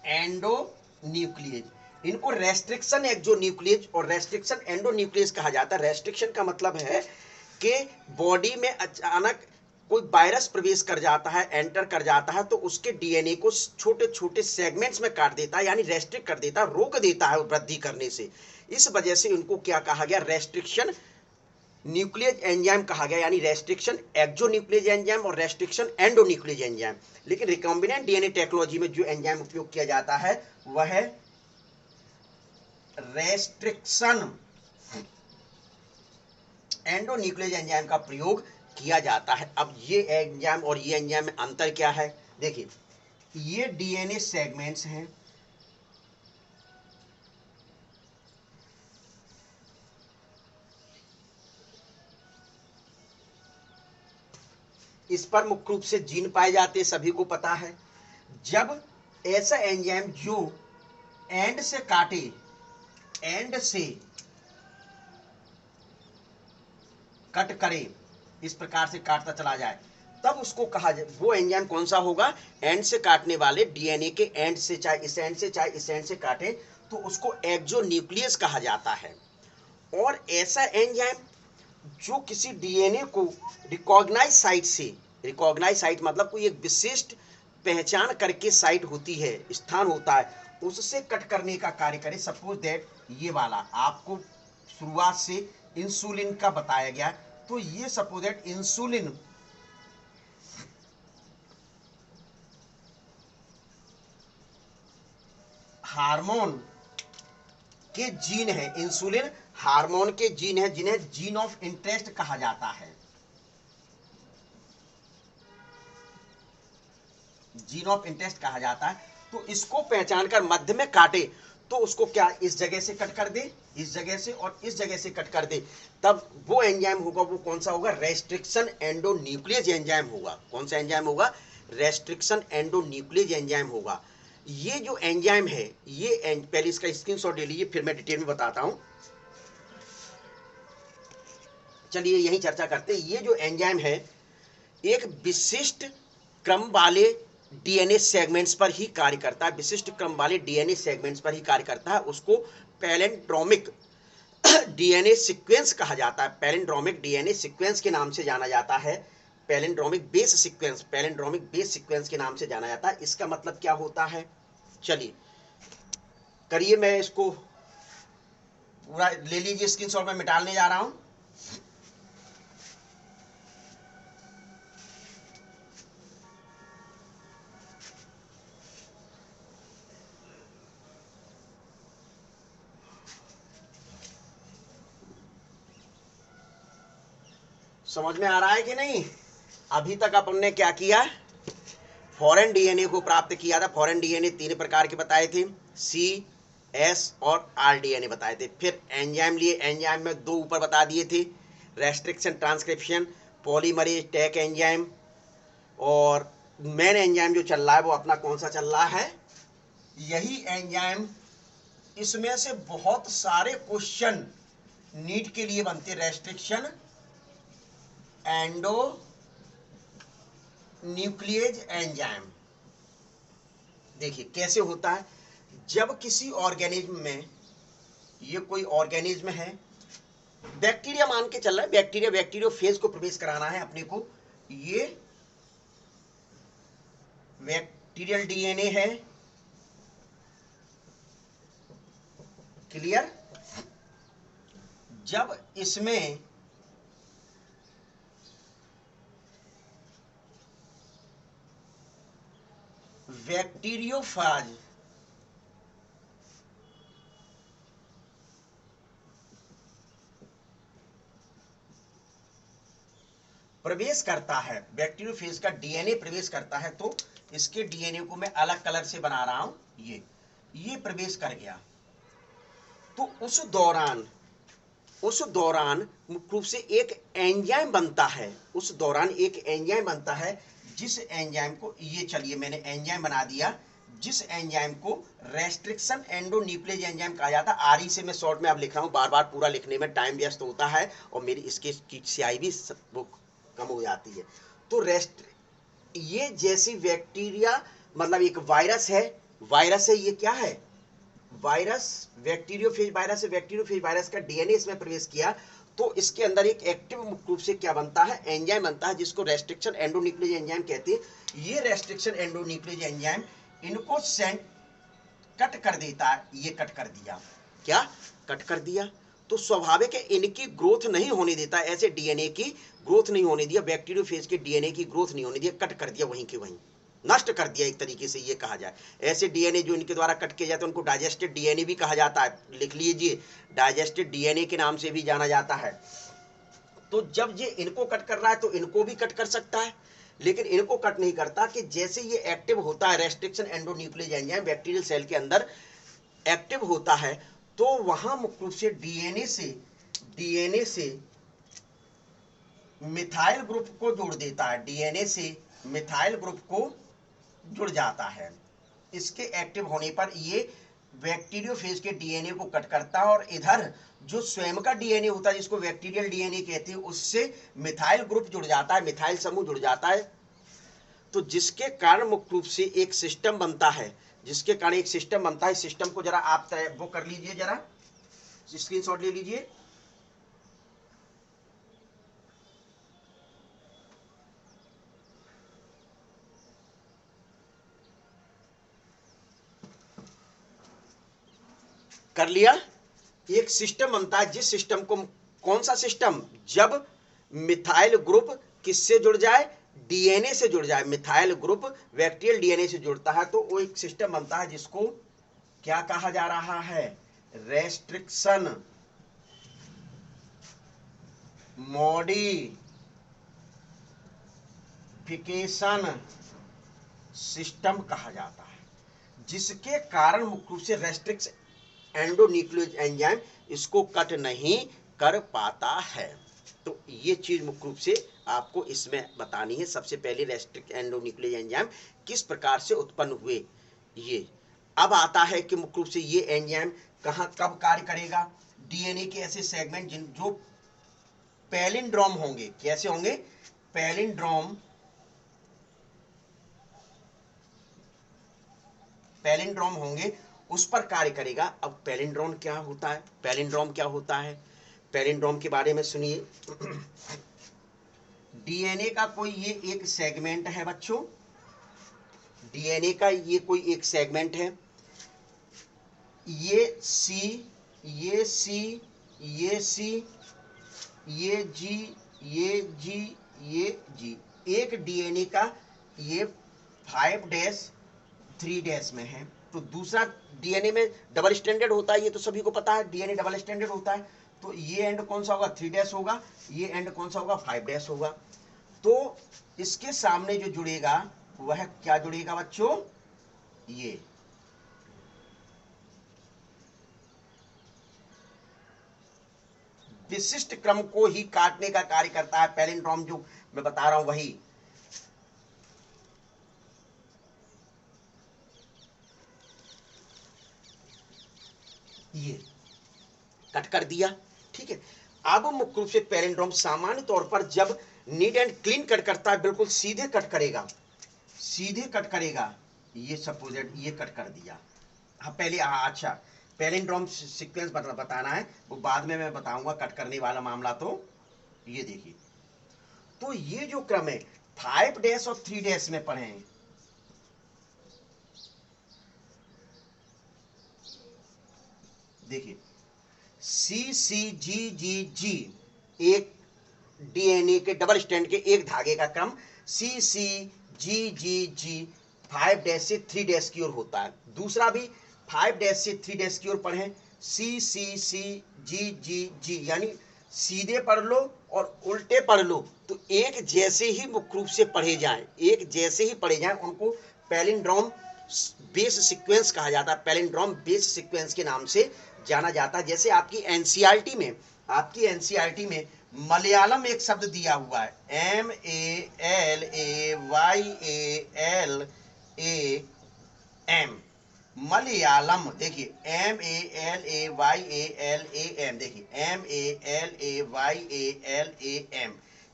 एंडो न्यूक्लियेज। इनको रेस्ट्रिक्शन एक्सो न्यूक्लियेज और रेस्ट्रिक्शन एंडो न्यूक्लियेज कहा जाता है। रेस्ट्रिक्शन का मतलब है कि बॉडी में अचानक कोई वायरस प्रवेश कर जाता है, एंटर कर जाता है, तो उसके डीएनए को छोटे छोटे सेगमेंट्स में काट देता है, यानी रेस्ट्रिक्ट कर देता है, रोक देता है वृद्धि करने से। इस वजह से इनको क्या कहा गया? रेस्ट्रिक्शन न्यूक्लियेज एंजाइम कहा गया, यानी रेस्ट्रिक्शन एक्सो न्यूक्लियेज एंजाइम और रेस्ट्रिक्शन एंडो न्यूक्लियेज एंजाइम। लेकिन रिकॉम्बिनेंट डीएनए टेक्नोलॉजी में जो एंजाइम उपयोग किया जाता है वह है रेस्ट्रिक्शन एंडो न्यूक्लियेज एंजाइम का प्रयोग किया जाता है। अब ये एंजाइम और ये एंजाइम में अंतर क्या है? देखिए, ये डीएनए सेगमेंट्स हैं, इस पर मुख्य रूप से जीन पाए जाते हैं, सभी को पता है। जब ऐसा एंजाइम जो एंड से काटे, एंड से कट करे, इस प्रकार से काटता चला जाए, तब उसको कहा जाए, वो एंजाइम कौन सा होगा? एंड से काटने वाले डीएनए के एंड से, चाहे इस एंड से चाहे इस एंड से काटे, तो उसको एक्सो न्यूक्लियस कहा जाता है। और ऐसा एंजाइम जो किसी डीएनए को रिकॉग्नाइज साइट से, रिकॉग्नाइज साइट मतलब कोई एक विशिष्ट पहचान करके साइट होती है, स्थान होता है, उससे कट करने का कार्य करे। सपोज दैट ये वाला आपको शुरुआत से इंसुलिन का बताया गया, तो ये सपोज दैट इंसुलिन हार्मोन के जीन है, इंसुलिन हार्मोन के जीन है, जिन्हें जीन ऑफ इंटरेस्ट कहा जाता है। जीन ऑफ इंटरेस्ट कहा जाता है। तो इसको पहचान कर मध्य में काटे, तो उसको क्या इस जगह से कट कर दे, इस जगह से और इस जगह से कट कर दे, तब वो एंजाइम होगा, वो कौन सा होगा? रेस्ट्रिक्शन एंडो न्यूक्लियेज एंजाइम होगा। कौन सा एंजाइम होगा? रेस्ट्रिक्शन एंडो न्यूक्लियेज एंजाइम होगा। ये जो एंजाइम है, ये पहले इसका स्क्रीनशॉट ले लीजिए, फिर मैं डिटेल में बताता हूं। चलिए यही चर्चा करते हैं। ये जो एंजाइम है एक विशिष्ट क्रम वाले डीएनए सेगमेंट्स पर ही कार्य करता है, विशिष्ट क्रम वाले डीएनए सेगमेंट्स पर ही कार्य करता है। उसको पैलिंड्रोमिक डीएनए सीक्वेंस कहा जाता है, पैलिंड्रोमिक डीएनए सीक्वेंस के नाम से जाना जाता है, palindromic base sequence, palindromic base sequence के नाम से जाना जाता है। इसका मतलब क्या होता है? चलिए करिए, मैं इसको पूरा ले लीजिए स्क्रीनशॉट, में मिटाने जा रहा हूं। समझ में आ रहा है कि नहीं? अभी तक अपन ने क्या किया? फॉरेन डीएनए को प्राप्त किया था। फॉरेन डीएनए 3 प्रकार के बताए थे, सी, एस और आर डीएनए बताए थे। फिर एंजाइम लिए, एंजाइम में 2 ऊपर बता दिए थे, रेस्ट्रिक्शन ट्रांसक्रिप्शन, पॉलीमरेज टैक एंजाइम, और मेन एंजाइम जो चल रहा है वो अपना कौन सा चल रहा है? यही एंजाइम। इसमें से बहुत सारे क्वेश्चन नीट के लिए बनते, रेस्ट्रिक्शन एंडो न्यूक्लियेज एंजाइम। देखिए कैसे होता है। जब किसी ऑर्गेनिज्म में, ये कोई ऑर्गेनिज्म है, बैक्टीरिया मान के चल रहा है, बैक्टीरिया, बैक्टीरियोफेज को प्रवेश कराना है अपने को, ये बैक्टीरियल डीएनए है, क्लियर। जब इसमें बैक्टीरियोफाज प्रवेश करता है, बैक्टीरियोफेज का डीएनए प्रवेश करता है, तो इसके डीएनए को मैं अलग कलर से बना रहा हूं, ये प्रवेश कर गया। तो उस दौरान मुख्य रूप से एक एंजाइम बनता है, उस दौरान एक एंजाइम बनता है, जिस एंजाइम को, ये चलिए मैंने एंजाइम बना दिया, जिस एंजाइम को रेस्ट्रिक्शन एंडोन्यूक्लियस एंजाइम कहा जाता है। आरई से मैं शॉर्ट में अब लिख रहा हूं, बार बार पूरा लिखने में टाइम व्यस्त होता है और मेरी इसकी स्याही भी वो कम हो जाती है। तो ये जैसी बैक्टीरिया, मतलब एक वायरस है, ये क्या है, वायरस, बैक्टीरियोफेज वायरस है, बैक्टीरियोफेज वायरस का डीएनए इसमें प्रवेश किया, तो इसके अंदर एक एक्टिव मुख्य रूप से क्या बनता है, एंजाइम बनता है, जिसको रेस्ट्रिक्शन एंडोन्यूक्लियस एंजाइम कहते हैं। ये रेस्ट्रिक्शन एंडोन्यूक्लियस एंजाइम इनको सेंड कट कर देता है, ये कट कर दिया, क्या कट कर दिया, तो स्वाभाविक है इनकी ग्रोथ नहीं होने देता, ऐसे डीएनए की ग्रोथ नहीं होने दिया, बैक्टीरियोफेज के डीएनए की ग्रोथ नहीं होने दिया, कट कर दिया, वहीं के वहीं नष्ट कर दिया, एक तरीके से ये कहा जाए। ऐसे डीएनए जो इनके द्वारा कट किए जाते हैं उनको डाइजेस्टेड डीएनए भी कहा जाता है, लिख लीजिए, डाइजेस्टेड डीएनए के नाम से भी जाना जाता है। तो जब ये इनको कट कर रहा है तो इनको भी कट कर सकता है, लेकिन इनको कट नहीं करता कि जैसे ये एक्टिव होता है, restriction endonuclease enzyme bacterial cell के अंदर एक्टिव होता है, तो वहां मुख्य रूप से डीएनए से मिथाइल ग्रुप को जोड़ देता है, डीएनए से मिथाइल ग्रुप को जुड़ जाता है। इसके एक्टिव होने पर ये बैक्टीरियोफेज के डीएनए को कट करता है और इधर जो स्वयं का डीएनए होता है, जिसको बैक्टीरियल डीएनए कहते हैं, उससे मिथाइल ग्रुप जुड़ जाता है, मिथाइल समूह जुड़ जाता है। तो जिसके कारण मुख्य रूप से एक सिस्टम बनता है, सिस्टम को जरा आप वो कर लीजिए, जरा स्क्रीनशॉट ले लीजिए। कर लिया, एक सिस्टम बनता है, जिस सिस्टम को, कौन सा सिस्टम, जब मिथाइल ग्रुप किससे जुड़ जाए, डीएनए से जुड़ जाए, मिथाइल ग्रुप बैक्टीरियल डीएनए से जुड़ता है, तो वो एक सिस्टम बनता है जिसको क्या कहा जा रहा है, रेस्ट्रिक्शन मॉडिफिकेशन सिस्टम कहा जाता है, जिसके कारण मुख्य रूप से रेस्ट्रिक्शन एंडोन्यूक्लियस एंजाइम इसको कट नहीं कर पाता है। तो ये चीज मुख्य रूप से आपको इसमें बतानी है। सबसे पहले रेस्ट्रिक्ट एंडोन्यूक्लियस एंजाइम किस प्रकार से उत्पन्न हुए, ये अब आता है कि मुख्य रूप से ये एंजाइम कहाँ कब कार्य करेगा। डीएनए के ऐसे सेगमेंट जो पैलिंड्रोम होंगे, कैसे होंगे, पैलिंड्रोम होंगे, उस पर कार्य करेगा। अब पैलिंड्रोम क्या होता है, पैलिंड्रोम के बारे में सुनिए। डीएनए का कोई ये एक सेगमेंट है बच्चों, डीएनए का ये कोई एक सेगमेंट है, ये सी, ये सी, ये सी, ये जी, ये जी, ये जी, एक डीएनए का ये 5' 3' में है। तो दूसरा डीएनए में डबल स्टैंडर्ड होता है, ये तो सभी को पता है, डीएनए डबल स्टैंडर्ड होता है। तो ये एंड कौन सा होगा, 3' होगा, ये एंड कौन सा होगा, 5' होगा। तो इसके सामने जो जुड़ेगा वह क्या जुड़ेगा बच्चों, ये विशिष्ट क्रम को ही काटने का कार्य करता है। पैलिंड्रोम जो मैं बता रहा हूं वही, ये कट कर दिया, ठीक है। अब मुख्य रूप से पैलिंड्रोम सामान्य तौर पर जब नीट एंड क्लीन कट करता है, बिल्कुल सीधे कट करेगा, ये सपोजेड ये कट कर दिया। हाँ पहले अच्छा, पैलिंड्रोम सीक्वेंस बताना है, वो बाद में मैं बताऊंगा, कट करने वाला मामला। तो ये देखिए, तो ये जो क्रम है 5' और 3' में पढ़े हैं, देखिए सी सी जी जी जी, एक डीएनए के डबल स्टैंड के एक धागे का क्रम सी सी जी जी जी 5' से 3' की ओर होता है। दूसरा भी 5' से 3' की ओर पढ़ें, सी सी सी जी जी जी, यानी सीधे पढ़ लो और उल्टे पढ़ लो तो एक जैसे ही मुख्य रूप से पढ़े जाएं, एक जैसे ही पढ़े जाएं, उनको पैलिंड्रोम बेस सीक्वेंस कहा जाता है। पैलिंड्रोम बेस सीक्वेंस के नाम से जाना जाता है। जैसे आपकी एनसीईआरटी में मलयालम एक शब्द दिया हुआ है, MALAYALAM, मलयालम। देखिए MALAYALAM, देखिए MALAYALAM।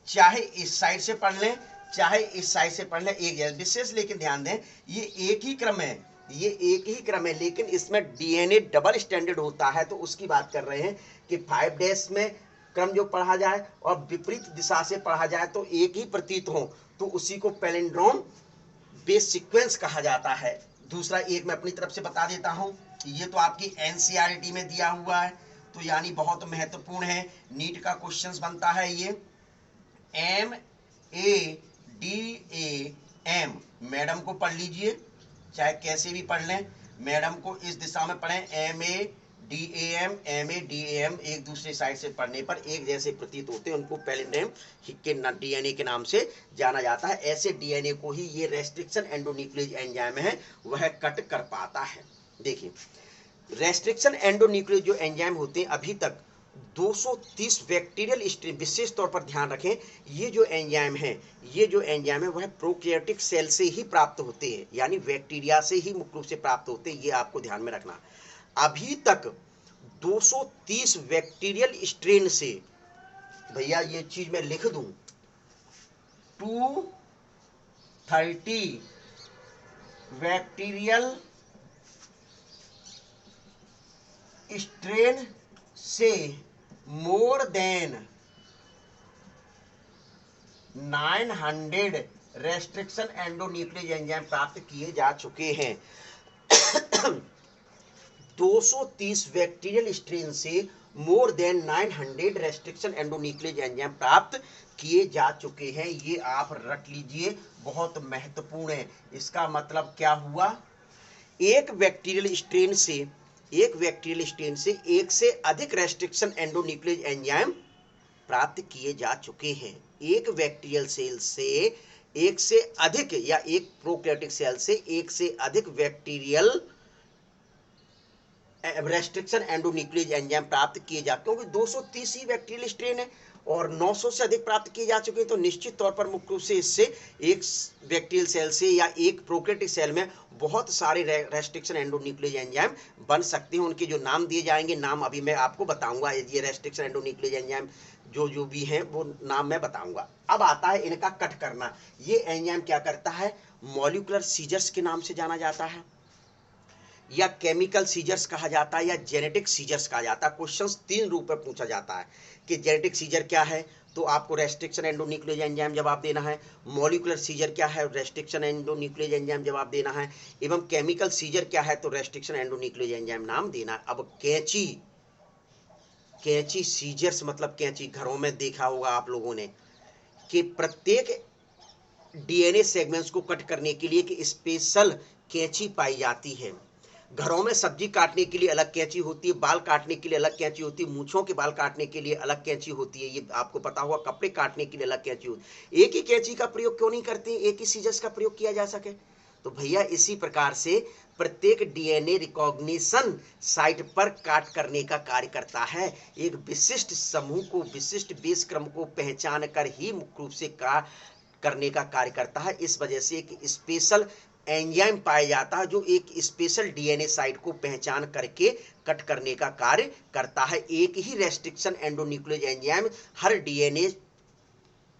चाहे इस साइड से पढ़ लें चाहे इस साइड से पढ़ लें, एक जैसे विशेष, लेकिन ध्यान दें ये एक ही क्रम है, ये एक ही क्रम है, लेकिन इसमें डीएनए डबल स्टैंडर्ड होता है। तो उसकी बात कर रहे हैं कि 5 डैश में क्रम जो पढ़ा जाए और विपरीत दिशा से पढ़ा जाए तो एक ही प्रतीत हो, तो उसी को पैलिंड्रोम बेस सीक्वेंस कहा जाता है। दूसरा एक मैं अपनी तरफ से बता देता हूं, ये तो आपकी एनसीईआरटी में दिया हुआ है, तो यानी बहुत महत्वपूर्ण है, नीट का क्वेश्चंस बनता है ये। MADAM, मैडम को पढ़ लीजिए, चाहे कैसे भी पढ़ लें, मैडम को इस दिशा में पढ़ें। MADAM एक दूसरे साइड से पढ़ने पर एक जैसे प्रतीत होते हैं, उनको पैलिंड्रोम के डीएनए के नाम से जाना जाता है। ऐसे डीएनए को ही ये रेस्ट्रिक्शन एंडोन्यूक्लियेज एंजाइम है वह कट कर पाता है। देखिए रेस्ट्रिक्शन एंडोन्यूक्लियेज जो एंजाइम होते हैं, अभी तक 230 बैक्टीरियल स्ट्रेन, विशेष तौर पर ध्यान रखें ये जो एंजाइम है वह प्रोकैरियोटिक सेल से ही प्राप्त होते हैं, यानी बैक्टीरिया से ही मुख्य रूप से प्राप्त होते हैं, ये आपको ध्यान में रखना। अभी तक 230 बैक्टीरियल स्ट्रेन से, भैया ये चीज मैं लिख दूं, 230 बैक्टीरियल स्ट्रेन से more than 900 restriction endonuclease enzyme प्राप्त किए जा चुके हैं। 230 बैक्टीरियल स्ट्रेन से more than 900 restriction endonuclease enzyme प्राप्त किए जा चुके हैं। ये आप रट लीजिए, बहुत महत्वपूर्ण है। इसका मतलब क्या हुआ, एक बैक्टीरियल स्ट्रेन से एक से अधिक रेस्ट्रिक्शन एंडोन्यूक्लियेज एंजाइम प्राप्त किए जा चुके हैं। एक बैक्टीरियल सेल से एक से अधिक, या एक प्रोकैरियोटिक सेल से एक से अधिक बैक्टीरियल रेस्ट्रिक्शन एंडोन्यूक्लियेज एंजाइम प्राप्त किए जाते हैं, क्योंकि 230 ही बैक्टीरियल स्ट्रेन है और 900 से अधिक प्राप्त किए जा चुके हैं, तो निश्चित तौर पर मुख्य रूप से इससे एक बैक्टीरियल सेल से या एक प्रोकैरियोटिक सेल में बहुत सारे रेस्ट्रिक्शन एंडोन्यूक्लियेज एंजाइम बन सकते हैं। उनके जो नाम दिए जाएंगे, नाम अभी मैं आपको बताऊंगा, ये रेस्ट्रिक्शन एंडोन्यूक्लियेज एंजाइम जो भी हैं वो नाम मैं बताऊंगा। अब आता है इनका कट करना। ये एंजाइम क्या करता है, मॉलिक्यूलर सीजर्स के नाम से जाना जाता है, या केमिकल सीजर्स कहा जाता है, या जेनेटिक सीजर्स कहा जाता है। क्वेश्चंस 3 रूप में पूछा जाता है कि जेनेटिक सीजर क्या है, तो आपको रेस्ट्रिक्शन एंडोन्यूक्लियेज एंजाइम जवाब देना है। मॉलिक्यूलर सीजर क्या है, रेस्ट्रिक्शन एंडोन्यूक्लियेज एंजाइम जवाब देना है। एवं केमिकल सीजर क्या है, तो रेस्ट्रिक्शन एंडोन्यूक्लियेज एंजाइम नाम देना है। अब कैंची सीजर्स मतलब कैंची, घरों में देखा होगा आप लोगों ने कि प्रत्येक डीएनए सेगमेंट्स को कट करने के लिए एक स्पेशल कैंची पाई जाती है। घरों में सब्जी काटने के लिए अलग कैंची होती है, बाल काटने के लिए अलग कैंची होती है, मूंछों के बाल काटने के लिए अलग कैंची होती है, ये आपको पता होगा। कपड़े काटने के लिए अलग कैंची होती है। एक ही कैंची का प्रयोग क्यों नहीं करते, एक ही सीजर्स का प्रयोग किया जा सके? तो भैया इसी प्रकार से प्रत्येक डीएनए रिकॉग्निशन साइट पर काट करने का कार्य करता है। एक विशिष्ट समूह को, विशिष्ट बेस क्रम को पहचान कर ही मुख्य रूप से करने का कार्य करता है। इस वजह से एक स्पेशल एंजाइम पाया जाता है जो एक स्पेशल डीएनए साइट को पहचान करके कट करने का कार्य करता है। एक ही रेस्ट्रिक्शन एंडोन्यूक्लियेज एंजाइम हर डीएनए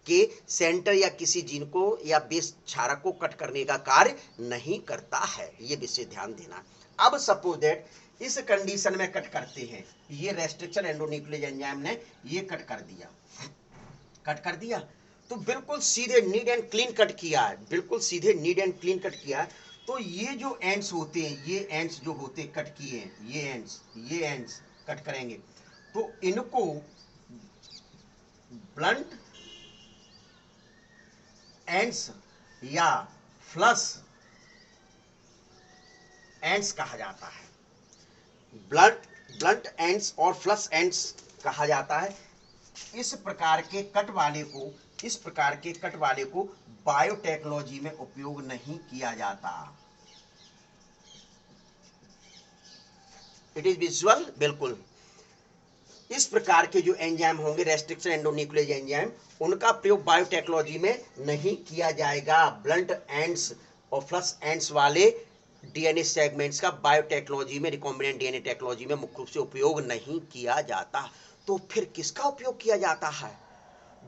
के सेंटर या किसी जीन को या बेस क्षारक को कट करने का कार्य नहीं करता है, ये विशेष ध्यान देना। अब सपोज दैट इस कंडीशन में कट करते हैं, ये रेस्ट्रिक्शन एंडोन्यूक्लियेज एंजाइम ने ये कट कर दिया, तो बिल्कुल सीधे नीट एंड क्लीन कट किया है, बिल्कुल सीधे नीट एंड क्लीन कट किया है। तो ये जो एंड्स होते हैं, ये एंड्स जो होते कट किए हैं, ये एंड्स कट करेंगे, तो इनको ब्लंट एंड्स या फ्लश एंड्स कहा जाता है। ब्लंट एंड्स और फ्लश एंड्स कहा जाता है। इस प्रकार के कट वाले को बायोटेक्नोलॉजी में उपयोग नहीं किया जाता। इट इज विजुअल, बिल्कुल। इस प्रकार के जो एंजाइम होंगे रेस्ट्रिक्शन एंडोन्यूक्लियस एंजाइम, उनका प्रयोग बायोटेक्नोलॉजी में नहीं किया जाएगा। ब्लंट एंड्स और फ्लश एंड्स वाले डीएनए सेगमेंट्स का बायोटेक्नोलॉजी में, रिकॉम्बिनेंट डीएनए टेक्नोलॉजी में मुख्य रूप से उपयोग नहीं किया जाता। तो फिर किसका उपयोग किया जाता है?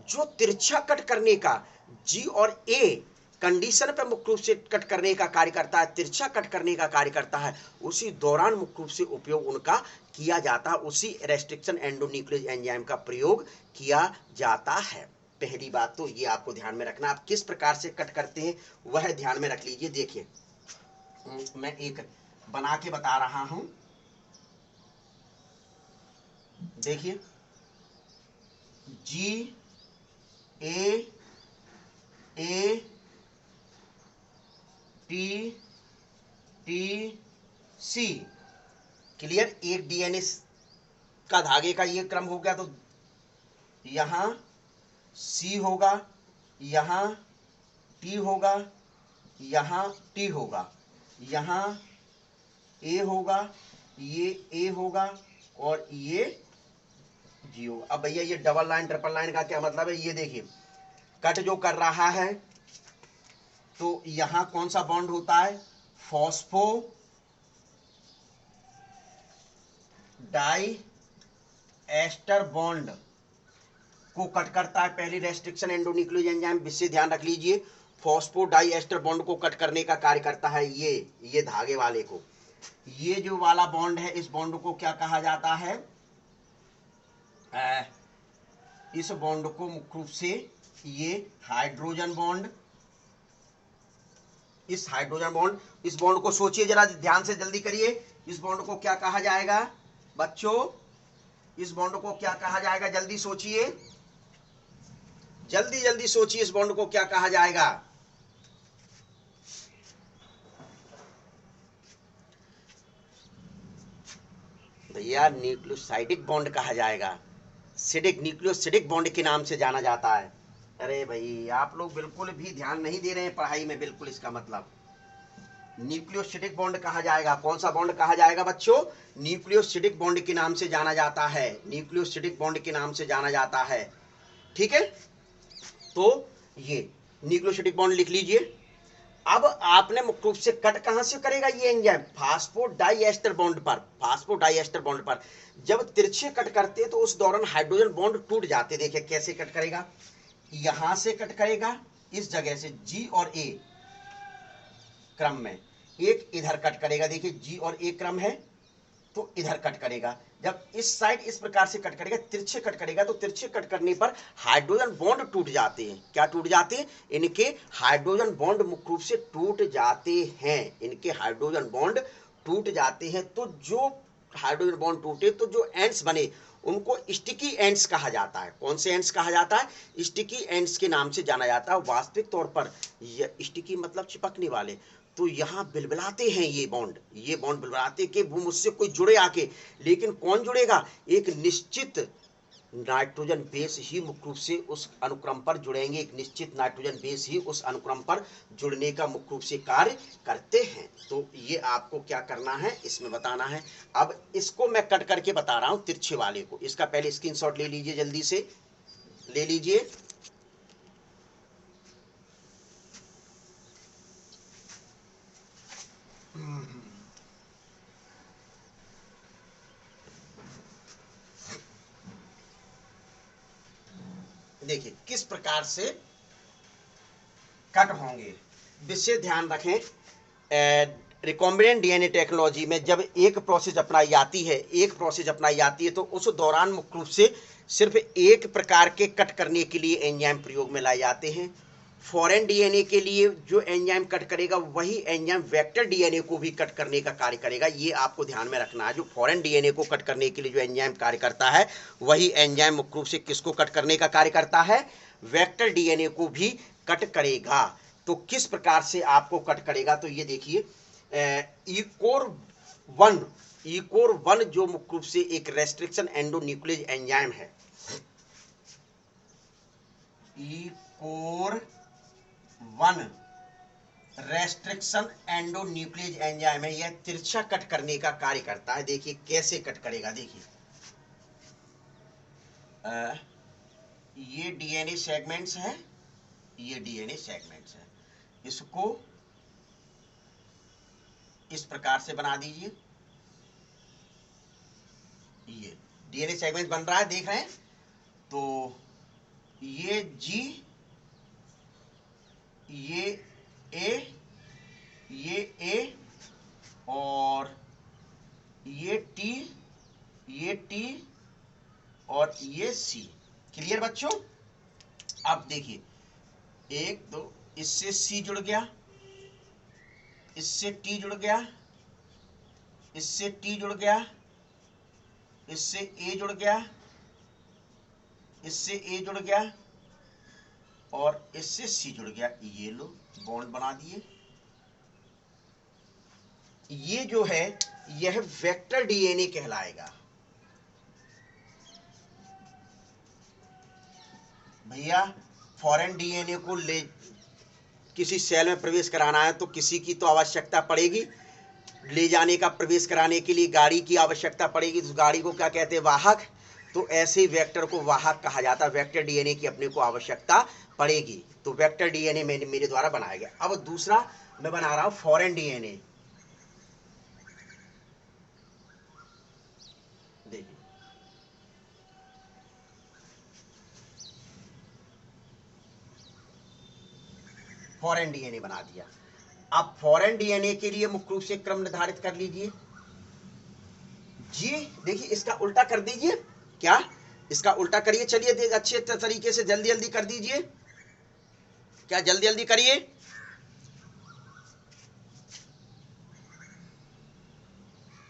जो तिरछा कट करने का जी और ए कंडीशन पे मुख्य रूप से कट करने का कार्य करता है, तिरछा कट करने का कार्य करता है, उसी दौरान मुख्य रूप से उपयोग उनका किया जाता है, उसी रेस्ट्रिक्शन एंडोन्यूक्लियस एंजाइम का प्रयोग किया जाता है। पहली बात तो ये आपको ध्यान में रखना। आप किस प्रकार से कट करते हैं वह ध्यान में रख लीजिए। देखिए मैं एक बना के बता रहा हूं, देखिए G A T T C, clear. एक डीएनए का धागे का ये क्रम हो गया, तो यहां सी होगा, यहां टी होगा, यहां टी होगा, यहां ए होगा, ये ए होगा और ये जी होगा। अब भैया ये डबल लाइन ट्रिपल लाइन का क्या मतलब है? ये देखिए कट जो कर रहा है तो यहां कौन सा बॉन्ड होता है? फॉस्फो डाई एस्टर बॉन्ड को कट करता है पहली रेस्ट्रिक्शन एंडोन्यूक्लियस एंजाइम। विशेष ध्यान रख लीजिए, फॉस्फो डाई एस्टर बॉन्ड को कट करने का कार्य करता है ये धागे वाले को। ये जो वाला बॉन्ड है, इस बॉन्ड को क्या कहा जाता है? इस बॉन्ड को मुख्य रूप से ये हाइड्रोजन बॉन्ड, इस बॉन्ड को सोचिए जरा ध्यान से, जल्दी करिए। इस बॉन्ड को क्या कहा जाएगा बच्चों? इस बॉन्ड को क्या कहा जाएगा? जल्दी सोचिए, जल्दी सोचिए, इस बॉन्ड को क्या कहा जाएगा? भैया न्यूक्लियोसाइडिक बॉन्ड कहा जाएगा। सिडिक, न्यूक्लियोसिडिक बॉन्ड के नाम से जाना जाता है। अरे भाई आप लोग बिल्कुल भी ध्यान नहीं दे रहे हैं पढ़ाई में, बिल्कुल। इसका मतलब न्यूक्लियोसिडिक बॉन्ड कहा जाएगा। कौन सा बॉन्ड कहा जाएगा बच्चों? न्यूक्लियोसिडिक बॉन्ड के नाम से जाना जाता है, न्यूक्लियोसिडिक बॉन्ड के नाम से जाना जाता है, ठीक है। तो ये न्यूक्लियोसिडिक बॉन्ड लिख लीजिए। अब आपने मुख्य रूप से कट कहां से करेगा ये एंजाइम? फास्फोडाइएस्टर बॉन्ड पर, फास्फोडाइएस्टर बॉन्ड पर। जब तिरछे कट करते हैं तो उस दौरान हाइड्रोजन बॉन्ड टूट जाते। देखिए कैसे कट करेगा, यहां से कट करेगा, इस जगह से जी और ए क्रम में, एक इधर कट करेगा। देखिए जी और ए क्रम है तो इधर कट करेगा। जब इस साइड इस प्रकार से कट करेगा, तिरछे कट करेगा, तो तिरछे कट करने पर हाइड्रोजन बॉन्ड टूट जाते हैं। क्या टूट जाते हैं? इनके हाइड्रोजन बॉन्ड मुख्य रूप से टूट जाते हैं, इनके हाइड्रोजन बॉन्ड टूट जाते हैं। तो जो हाइड्रोजन बॉन्ड टूटे तो जो एंड्स बने उनको स्टिकी एंड्स कहा जाता है। कौन से एंड्स कहा जाता है? स्टिकी एंड्स के नाम से जाना जाता है। वास्तविक तौर पर स्टिकी मतलब चिपकने वाले। तो यहाँ बिलबिलाते हैं ये बॉन्ड बिलबिलाते कि वो मुझसे कोई जुड़े आके, लेकिन कौन जुड़ेगा? एक निश्चित नाइट्रोजन बेस ही मुख्य रूप से उस अनुक्रम पर जुड़ेंगे, एक निश्चित नाइट्रोजन बेस ही उस अनुक्रम पर जुड़ने का मुख्य रूप से कार्य करते हैं। तो ये आपको क्या करना है इसमें बताना है। अब इसको मैं कट करके बता रहा हूं तिरछे वाले को। इसका पहले स्क्रीनशॉट ले लीजिए, जल्दी से ले लीजिए। देखिए किस प्रकार से कट होंगे, विशेष ध्यान रखें। रिकॉम्बिनेंट डीएनए टेक्नोलॉजी में जब एक प्रोसेस अपनाई जाती है तो उस दौरान मुख्य रूप से सिर्फ एक प्रकार के कट करने के लिए एंजाइम प्रयोग में लाए जाते हैं। फॉरेन डीएनए के लिए जो एंजाइम कट करेगा वही एंजाइम वेक्टर डीएनए को भी कट करने का कार्य करेगा। ये आपको ध्यान में रखना है। जो फॉरेन डीएनए को कट करने के लिए जो एंजाइम कार्य करता है वही एंजाइम मुख्य रूप से किसको कट करने का कार्य करता है? वेक्टर डीएनए को भी कट करेगा। तो किस प्रकार से आपको कट करेगा? तो ये देखिए ईकोर 1 जो मुख्य रूप से एक रेस्ट्रिक्शन एंडोन्यूक्लियस एंजाइम है, ई कोर 1 रेस्ट्रिक्शन एंडोन्यूक्लियस एंजाइम है। यह तिरछा कट करने का कार्य करता है। देखिए कैसे कट करेगा। देखिए ये डीएनए सेगमेंट्स है, ये डीएनए सेगमेंट्स है। इसको इस प्रकार से बना दीजिए। ये डीएनए सेगमेंट बन रहा है, देख रहे हैं। तो ये जी, ये ए और ये टी और ये सी। क्लियर बच्चों? अब देखिए 1 2, इससे सी जुड़ गया, इससे टी जुड़ गया, इससे टी जुड़ गया, इससे ए जुड़ गया, इससे ए जुड़ गया और इससे सी जुड़ गया। ये लो बॉन्ड बना दिए। ये जो है यह वेक्टर डीएनए कहलाएगा। भैया फॉरेन डीएनए को ले किसी सेल में प्रवेश कराना है तो किसी की तो आवश्यकता पड़ेगी। ले जाने का, प्रवेश कराने के लिए गाड़ी की आवश्यकता पड़ेगी। तो गाड़ी को क्या कहते हैं? वाहक। तो ऐसे ही वेक्टर को वाहक कहा जाता है। वेक्टर डीएनए की अपने को आवश्यकता पड़ेगी। तो वेक्टर डीएनए मेरे द्वारा बनाया गया। अब दूसरा मैं बना रहा हूं फॉरेन डीएनए। देखिए फॉरेन डीएनए बना दिया। अब फॉरेन डीएनए के लिए मुख्य रूप से क्रम निर्धारित कर लीजिए। जी देखिए इसका उल्टा कर दीजिए। क्या इसका उल्टा करिए? चलिए अच्छे तरीके से जल्दी जल्दी कर दीजिए। क्या जल्दी जल्दी करिए।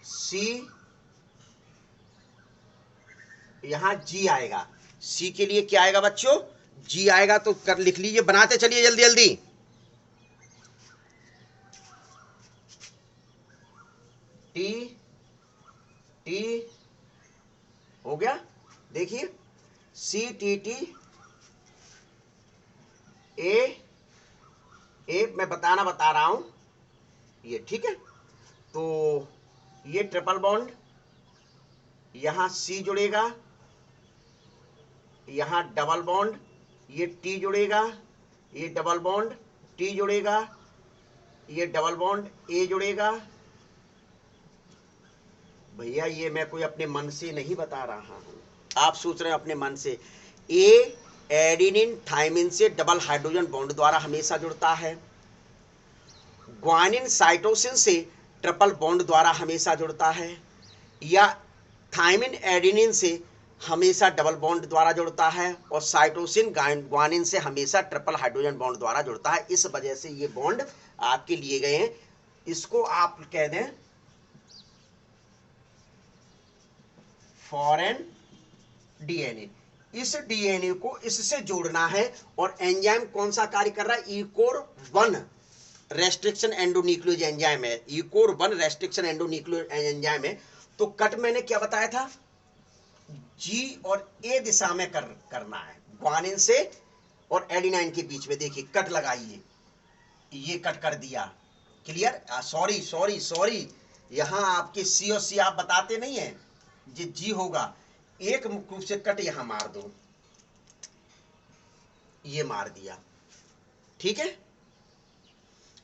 सी, यहां जी आएगा। सी के लिए क्या आएगा बच्चों? जी आएगा। तो कर लिख लीजिए, बनाते चलिए जल्दी जल्दी। टी टी हो गया। देखिए सी टी टी ए मैं बता रहा हूं ये, ठीक है। तो ये ट्रिपल बॉन्ड, यहां सी जुड़ेगा, यहां डबल बॉन्ड, ये टी जुड़ेगा, ये डबल बॉन्ड टी जुड़ेगा, ये डबल बॉन्ड ए जुड़ेगा। भैया ये मैं कोई अपने मन से नहीं बता रहा हूं। आप सोच रहे हैं अपने मन से। ए एडिनिन थाइमिन से डबल हाइड्रोजन बॉन्ड द्वारा हमेशा जुड़ता है। ग्वानिन साइटोसिन से ट्रिपल बॉन्ड द्वारा हमेशा जुड़ता है। या थाइमिन एडिनिन से हमेशा डबल बॉन्ड द्वारा जुड़ता है। और साइटोसिन ग्वानिन से हमेशा ट्रिपल हाइड्रोजन बॉन्ड द्वारा जुड़ता है। इस वजह से ये बॉन्ड आपके लिए गए हैं। इसको आप कह दें फॉरेन डीएनए। इस डीएनए को इससे जोड़ना है। और एंजाइम कौन सा कार्य कर रहा है? ईकोर 1 रेस्ट्रिक्शन एंडोन्यूक्लियोज एंजाइम है। ईकोर 1 रेस्ट्रिक्शन एंडोन्यूक्लियोज एंजाइम है। तो कट मैंने क्या बताया था? जी और ए दिशा में करना है, ग्वानिन से और एडिनाइन के बीच में। देखिए कट लगाइए, ये कट कर दिया। क्लियर? सॉरी सॉरी सॉरी, यहां आपके सी और सी आप बताते नहीं है। ये जी होगा। एक मुख्य रूप से कट यहां मार दो, ये मार दिया, ठीक है।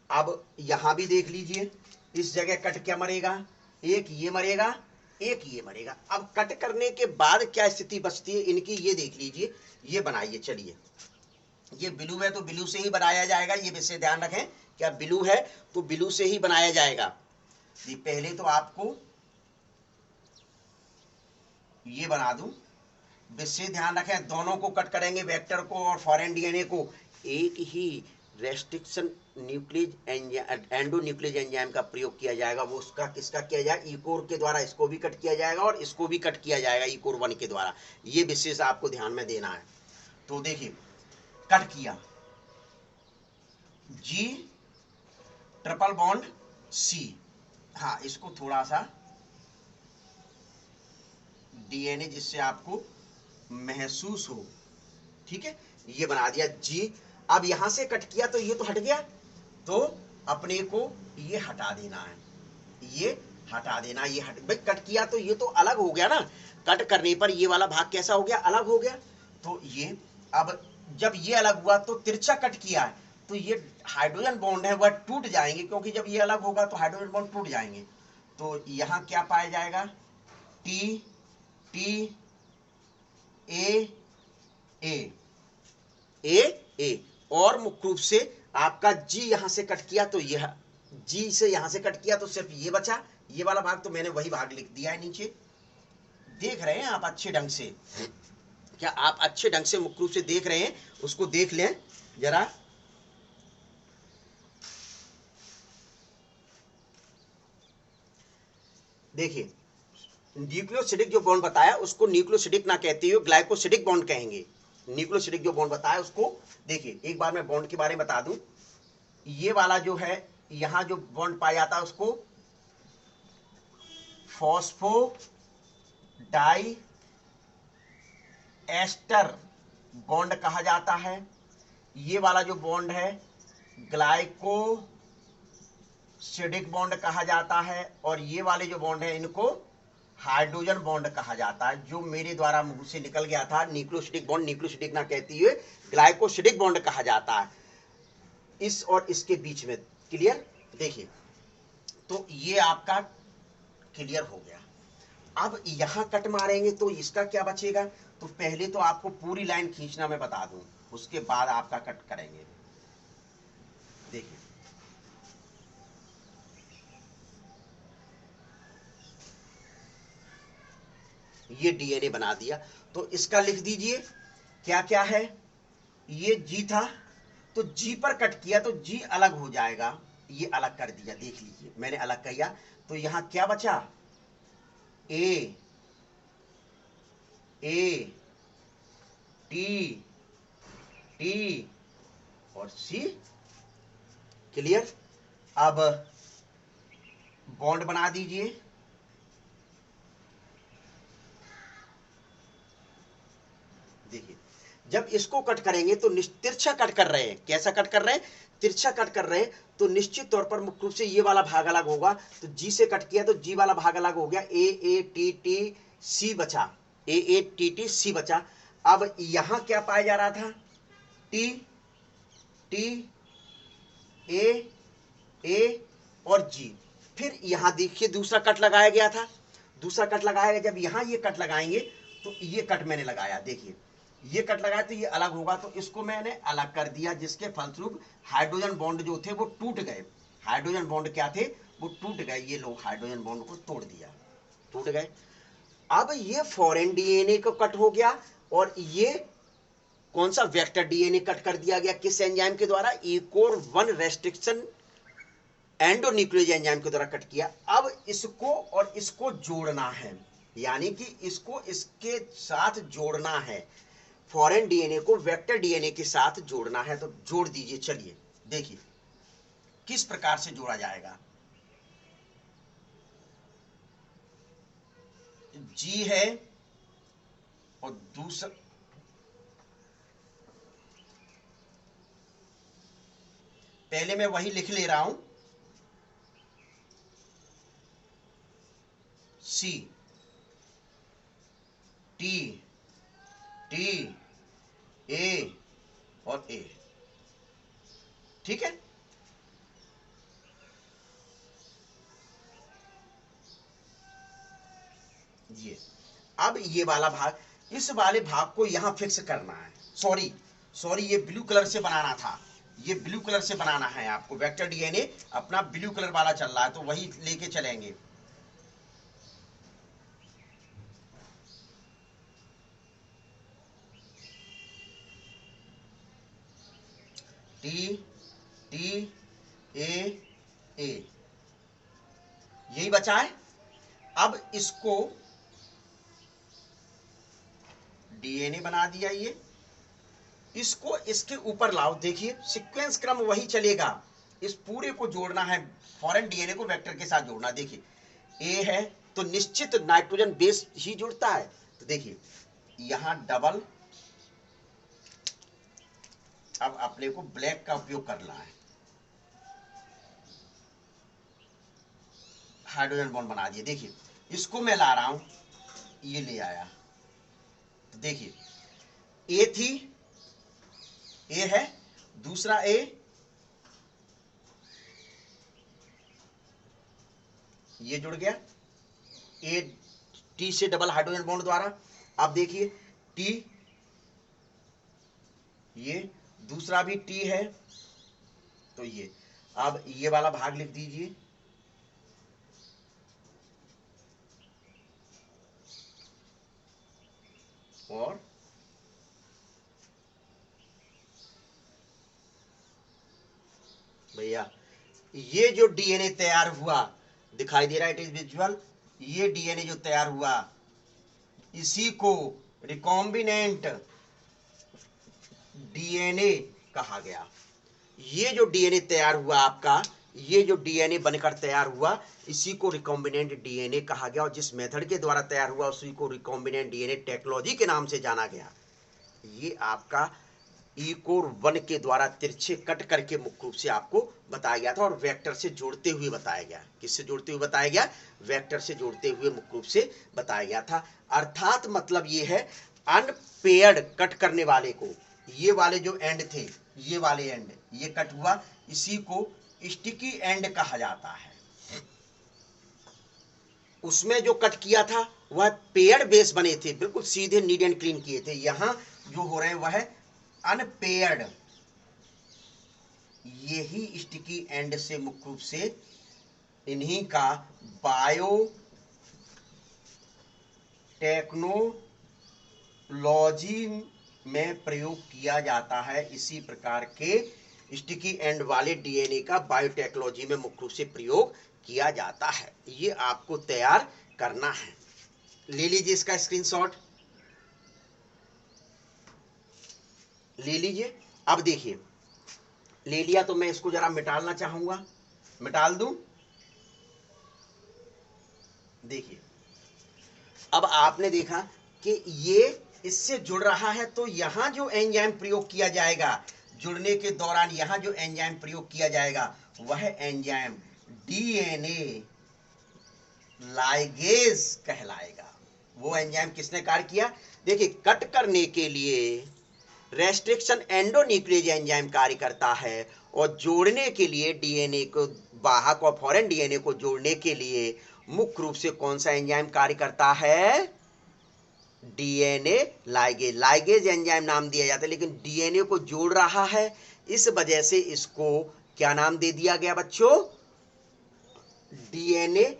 अब यहां भी देख लीजिए, इस जगह कट क्या मरेगा? एक ये मरेगा, एक ये मरेगा। अब कट करने के बाद क्या स्थिति बचती है इनकी, ये देख लीजिए। ये बनाइए। चलिए ये ब्लू है तो ब्लू से ही बनाया जाएगा। ये विषय ध्यान रखें, क्या ब्लू है तो ब्लू से ही बनाया जाएगा। पहले तो आपको ये बना दूं। विषय ध्यान रखें, दोनों को कट करेंगे, वेक्टर को और फॉरेन डीएनए को। एक ही रेस्ट्रिक्शन न्यूक्लियस एंडोन्यूक्लियस एंजाइम का प्रयोग किया जाएगा। वो उसका किसका किया जाएगा? ईकोर के द्वारा इसको भी कट किया जाएगा और इसको भी कट किया जाएगा ईकोर 1 के द्वारा। ये विशेष आपको ध्यान में देना है। तो देखिए कट किया, जी ट्रिपल बॉन्ड सी। हाँ इसको थोड़ा सा डीएनए जिससे आपको महसूस हो, ठीक है। ये बना दिया जी। अब यहां से कट किया तो ये तो हट गया, तो अपने को ये हटा देना है, ये हटा देना, ये हट भाई, कट किया तो ये तो अलग हो गया ना, कट करने पर ये वाला भाग कैसा हो गया, अलग हो गया। तो ये अब जब ये अलग हुआ तो तिरछा कट किया है, तो ये हाइड्रोजन बॉन्ड है वह टूट जाएंगे, क्योंकि जब ये अलग होगा तो हाइड्रोजन बॉन्ड टूट जाएंगे। तो यहाँ क्या पाया जाएगा, टी टी ए ए ए ए, और मुख्य रूप से आपका जी यहां से कट किया तो यह जी से यहां से कट किया तो सिर्फ ये बचा, ये वाला भाग तो मैंने वही भाग लिख दिया है नीचे। देख रहे हैं आप अच्छे ढंग से, क्या आप अच्छे ढंग से मुख्य रूप से देख रहे हैं, उसको देख लें जरा। देखिए न्यूक्लियोसिडिक जो बॉन्ड बताया उसको न्यूक्लियोसिडिक ना कहते हुए ग्लाइकोसिडिक बॉन्ड कहेंगे। न्यूक्लियोसिडिक जो बॉन्ड बताया उसको, देखिए एक बार मैं बॉन्ड के बारे में बता दूं, ये वाला जो है यहां जो बॉन्ड पाया जाता है उसको फॉस्फो डाई एस्टर बॉन्ड कहा जाता है। ये वाला जो बॉन्ड है ग्लाइकोसिडिक बॉन्ड कहा जाता है, और ये वाले जो बॉन्ड है इनको हाइड्रोजन बॉन्ड कहा जाता है। जो मेरे द्वारा मुंह से निकल गया था न्यूक्लियोसिडिक बॉन्ड, न्यूक्लियोसिडिक ना कहती हुए ग्लाइकोसिडिक बॉन्ड कहा जाता है, इस और इसके बीच में। क्लियर, देखिए तो ये आपका क्लियर हो गया। अब यहां कट मारेंगे तो इसका क्या बचेगा, तो पहले तो आपको पूरी लाइन खींचना मैं बता दूं, उसके बाद आपका कट करेंगे। देखिए ये डीएनए बना दिया, तो इसका लिख दीजिए क्या क्या है। ये जी था तो जी पर कट किया तो जी अलग हो जाएगा, ये अलग कर दिया, देख लीजिए मैंने अलग किया। तो यहां क्या बचा, ए ए टी टी और सी। क्लियर, अब बॉन्ड बना दीजिए। देखिए जब इसको कट करेंगे तो तिरछा कट कर रहे हैं, कैसा कट कर रहे हैं, तिरछा कट कर रहे हैं, तो निश्चित तौर पर मुख्य रूप से ये वाला भाग अलग होगा। तो जी से कट किया तो जी वाला भाग अलग हो गया, ए ए टी टी सी बचा, ए ए टी टी सी बचा। अब यहां क्या पाया जा रहा था, टी टी ए ए और जी। फिर यहां देखिए दूसरा कट लगाया गया था, दूसरा कट लगाया गया, जब यहां ये कट लगाएंगे तो ये कट मैंने लगाया, देखिए ये कट लगाया तो ये अलग होगा, तो इसको मैंने अलग कर दिया, जिसके फलस्वरूप हाइड्रोजन बॉन्ड जो थे वो टूट गए। हाइड्रोजन बॉन्ड क्या थे, वो टूट गए, ये लोग हाइड्रोजन बॉन्ड को तोड़ दिया, टूट गए। अब ये फॉरेन डीएनए को कट हो गया, और ये कौन सा वेक्टर डीएनए कट कर दिया गया, किस एंजाइम के द्वारा, इकोर 1 रेस्ट्रिक्शन एंडोन्यूक्लियोज एंजाइम के द्वारा कट किया। अब इसको और इसको जोड़ना है, यानी कि इसको इसके साथ जोड़ना है, फॉरेन डीएनए को वेक्टर डीएनए के साथ जोड़ना है। तो जोड़ दीजिए, चलिए देखिए किस प्रकार से जोड़ा जाएगा। जी है और दूसरा, पहले मैं वही लिख ले रहा हूं, सी टी टी ए और ए, ठीक है। ये अब ये वाला भाग, इस वाले भाग को यहां फिक्स करना है, सॉरी सॉरी ये ब्लू कलर से बनाना था, ये ब्लू कलर से बनाना है आपको, वेक्टर डीएनए अपना ब्लू कलर वाला चल रहा है तो वही लेके चलेंगे। टी टी ए ए, यही बचा है। अब इसको डीएनए बना दिया, ये इसको इसके ऊपर लाओ, देखिए सीक्वेंस क्रम वही चलेगा, इस पूरे को जोड़ना है, फॉरेन डीएनए को वेक्टर के साथ जोड़ना। देखिए ए है तो निश्चित नाइट्रोजन बेस ही जुड़ता है, तो देखिए यहां डबल अब अपने को ब्लैक का उपयोग करना है। हाइड्रोजन बॉन्ड बना दिए। देखिए इसको मैं ला रहा हूं, ये ले आया। देखिए ए थी, ए है, दूसरा ए, ये जुड़ गया ए टी से डबल हाइड्रोजन बॉन्ड द्वारा। अब देखिए टी, ये दूसरा भी टी है, तो ये अब ये वाला भाग लिख दीजिए। और भैया ये जो डीएनए तैयार हुआ दिखाई दे रहा है, इट इज विजुअल। ये डीएनए जो तैयार हुआ इसी को रिकॉम्बिनेंट डीएनए कहा गया। ये जो डीएनए तैयार हुआ आपका, ये जो डीएनए बनकर तैयार हुआ इसी को रिकॉम्बिनेंट डीएनए कहा गया। और जिस मेथड के द्वारा तैयार हुआ उसी को रिकॉम्बिनेंट डीएनए टेक्नोलॉजी के नाम से जाना गया। ये आपका ईकोर 1 के द्वारा तिरछे कट करके मुख्य रूप से आपको बताया गया था और वेक्टर से जोड़ते हुए बताया गया। किससे जोड़ते हुए बताया गया? वेक्टर से जोड़ते हुए मुख्य रूप से बताया गया था। अर्थात मतलब ये है अनपेयर्ड कट करने वाले को, ये वाले जो एंड थे, ये वाले एंड ये कट हुआ, इसी को स्टिकी एंड कहा जाता है। उसमें जो कट किया था वह पेयर्ड बेस बने थे, बिल्कुल सीधे नीट एंड क्लीन किए थे। यहां जो हो रहे हैं वह है अनपेयर्ड। यही स्टिकी एंड से मुख्य रूप से इन्हीं का बायो टेक्नोलॉजी में प्रयोग किया जाता है। इसी प्रकार के स्टिकी एंड वाले डीएनए का बायोटेक्नोलॉजी में मुख्य रूप से प्रयोग किया जाता है। ये आपको तैयार करना है। ले लीजिए इसका स्क्रीनशॉट, ले लीजिए। अब देखिए ले लिया तो मैं इसको जरा मिटाना चाहूंगा, मिटाल दूं। देखिए अब आपने देखा कि ये इससे जुड़ रहा है, तो यहां जो एंजाइम प्रयोग किया जाएगा जुड़ने के दौरान, यहां जो एंजाइम प्रयोग किया जाएगा वह एंजाइम डीएनए लाइगेज कहलाएगा। वो एंजाइम किसने कार्य किया? देखिए कट करने के लिए रेस्ट्रिक्शन एंडोन्यूक्लियेज एंजाइम कार्य करता है और जोड़ने के लिए डीएनए को, वाहक और फॉरेन डीएनए को जोड़ने के लिए मुख्य रूप से कौन सा एंजाइम कार्य करता है? DNA ligase. लाइगेज एंजाइम नाम दिया जाता है, लेकिन डीएनए को जोड़ रहा है, इस वजह से इसको क्या नाम दे दिया गया बच्चों? डीएनए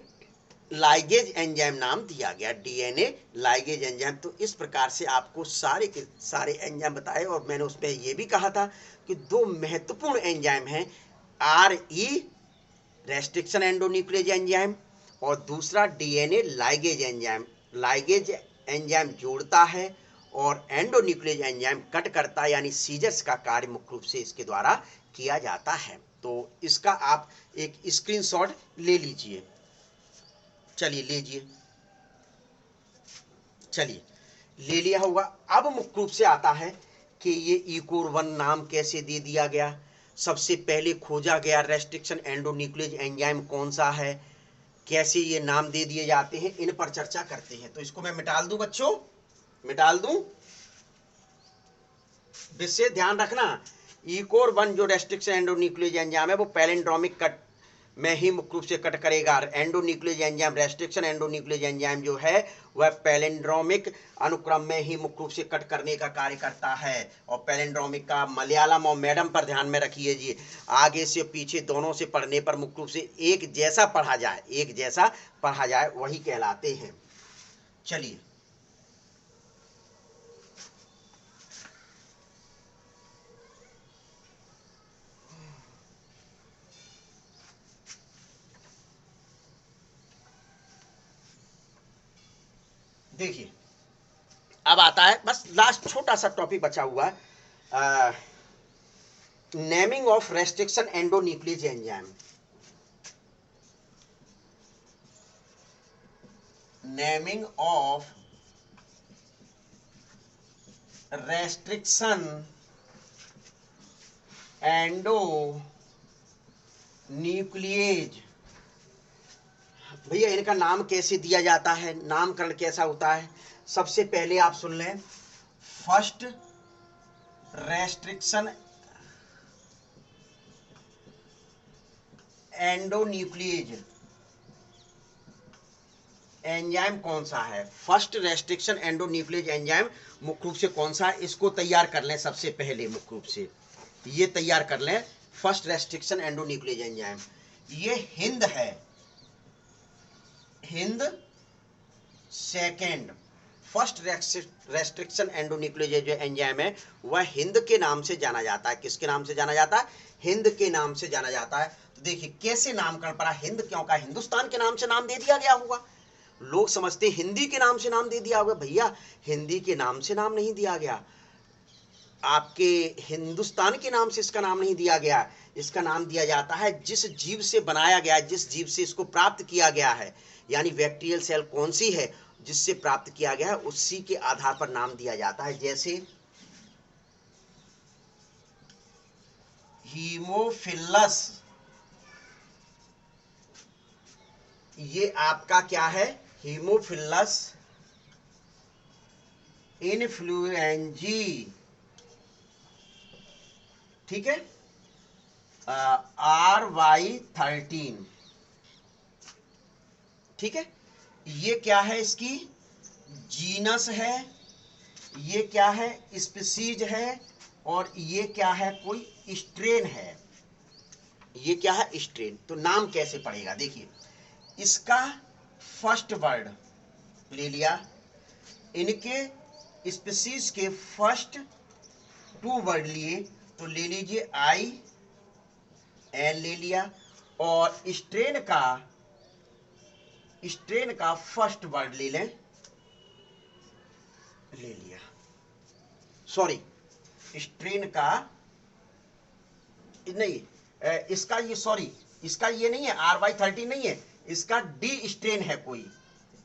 लाइगेज एंजाइम नाम दिया गया, डीएनए लाइगेज एंजाइम। तो इस प्रकार से आपको सारे के सारे एंजाइम बताए और मैंने उसमें यह भी कहा था कि दो महत्वपूर्ण एंजाइम हैं, आरई रेस्ट्रिक्शन एंडोन्यूक्लियेज एंजाइम और दूसरा DNA ligase enzyme. Ligase enzyme जोड़ता है और एंडोन्यूक्लियेज एंजाइम कट करता है, यानी सीजर्स का कार्य मुख्य रूप से इसके द्वारा किया जाता है। तो इसका आप एक स्क्रीनशॉट ले लीजिए। चलिए लीजिए, चलिए ले लिया होगा। अब मुख्य रूप से आता है कि ये ईकोर 1 नाम कैसे दे दिया गया। सबसे पहले खोजा गया रेस्ट्रिक्शन एंडोन्यूक्लियेज एंजाइम कौन सा है, कैसे ये नाम दे दिए जाते हैं, इन पर चर्चा करते हैं। तो इसको मैं मिटाल दूं बच्चों, मिटाल दूं। विशेष ध्यान रखना, ईकोर 1 जो रेस्ट्रिक्शन एंडोन्यूक्लियेज एंजाइम है वो पैलिंड्रोमिक कट में ही मुख्य रूप से कट करेगा। एंडोन्यूक्लियेज एंजाइम, रेस्ट्रिक्शन एंडोन्यूक्लियेज एंजाइम जो है वह पैलिंड्रोमिक अनुक्रम में ही मुख्य रूप से कट करने का कार्य करता है। और पैलिंड्रोमिक का मलयालम और मैडम पर ध्यान में रखिए जी, आगे से पीछे दोनों से पढ़ने पर मुख्य रूप से एक जैसा पढ़ा जाए, एक जैसा पढ़ा जाए वही कहलाते हैं। चलिए देखिए अब आता है बस लास्ट छोटा सा टॉपिक बचा हुआ है, naming of restriction endonuclease enzyme. Naming of restriction endonuclease. भैया इनका नाम कैसे दिया जाता है, नामकरण कैसा होता है? सबसे पहले आप सुन लें, फर्स्ट रेस्ट्रिक्शन एंडोन्यूक्लिएज एंजाइम कौन सा है? फर्स्ट रेस्ट्रिक्शन एंडोन्यूक्लिएज एंजाइम मुख्य रूप से कौन सा है? इसको तैयार कर लें सबसे पहले, मुख्य रूप से ये तैयार कर लें। फर्स्ट रेस्ट्रिक्शन एंडोन्यूक्लिएज एंजाइम ये हिंद है, Hind second. First restriction endonuclease जो एंजाइम है वह हिंद के नाम से जाना जाता है। किसके नाम से जाना जाता है? हिंद के नाम से जाना जाता है। तो देखिए कैसे नामकरण पड़ा, हिंद क्यों का? हिंदुस्तान के नाम से नाम दे दिया गया होगा। लोग समझते हिंदी के नाम से नाम दे दिया होगा। भैया हिंदी के नाम से नाम नहीं दिया गया, आपके हिंदुस्तान के नाम से इसका नाम नहीं दिया गया। इसका नाम दिया जाता है जिस जीव से बनाया गया है, जिस जीव से इसको प्राप्त किया गया है, यानी बैक्टीरियल सेल कौन सी है जिससे प्राप्त किया गया है, उसी के आधार पर नाम दिया जाता है। जैसे हीमोफिलस, ये आपका क्या है? हीमोफिलस इन्फ्लुएंजी, ठीक है, RY13, ठीक है। ये क्या है? इसकी जीनस है, ये क्या है? स्पीसीज है, और ये क्या है? कोई स्ट्रेन है। ये क्या है? स्ट्रेन। तो नाम कैसे पड़ेगा? देखिए इसका फर्स्ट वर्ड ले लिया, इनके स्पीसीज के फर्स्ट 2 वर्ड लिए, तो ले लीजिए IN ले लिया, और स्ट्रेन का फर्स्ट वर्ड ले लें, ले लिया, सॉरी स्ट्रेन का नहीं, इसका ये सॉरी, इसका ये नहीं है, RY13 नहीं है, इसका D स्ट्रेन है। कोई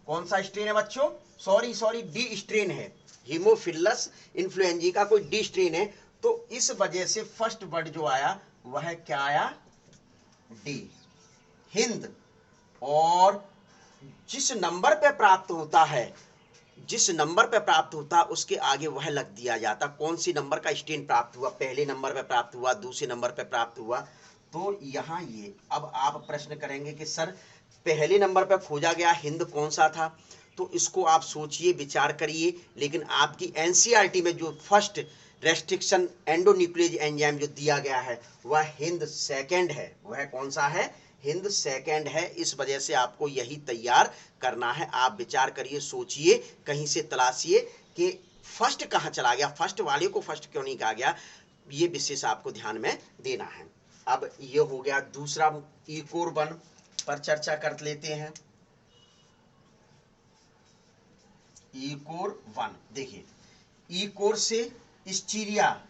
कौन सा स्ट्रेन है बच्चों? सॉरी D स्ट्रेन है, हीमोफिलस इन्फ्लुएंजी का कोई D स्ट्रेन है। तो इस वजह से फर्स्ट वर्ड जो आया वह क्या आया? D, हिंद। और जिस नंबर पे प्राप्त होता है, जिस नंबर पे प्राप्त होता उसके आगे वह लग दिया जाता। कौन सी नंबर का स्ट्रेन प्राप्त हुआ? पहले नंबर पे प्राप्त हुआ, दूसरे नंबर पे प्राप्त हुआ। तो यहाँ ये अब आप प्रश्न करेंगे कि सर पहले नंबर पे खोजा गया हिंद कौन सा था? तो इसको आप सोचिए, विचार करिए। लेकिन आपकी एनसीईआरटी में जो फर्स्ट रेस्ट्रिक्शन एंडोन्यूक्लिएज एंजाइम जो दिया गया है वह हिंद सेकेंड है। वह कौन सा है? हिंद सेकेंड है। इस वजह से आपको यही तैयार करना है। आप विचार करिए, सोचिए, कहीं से तलाशिए कि फर्स्ट कहाँ चला गया, फर्स्ट वाले को फर्स्ट क्यों नहीं कहा गया। ये विशेष आपको ध्यान में देना है। अब ये हो गया दूसरा, इकोर 1 पर चर्चा कर लेते हैं। इकोर 1 देखिए, इकोर से स्टीरिया,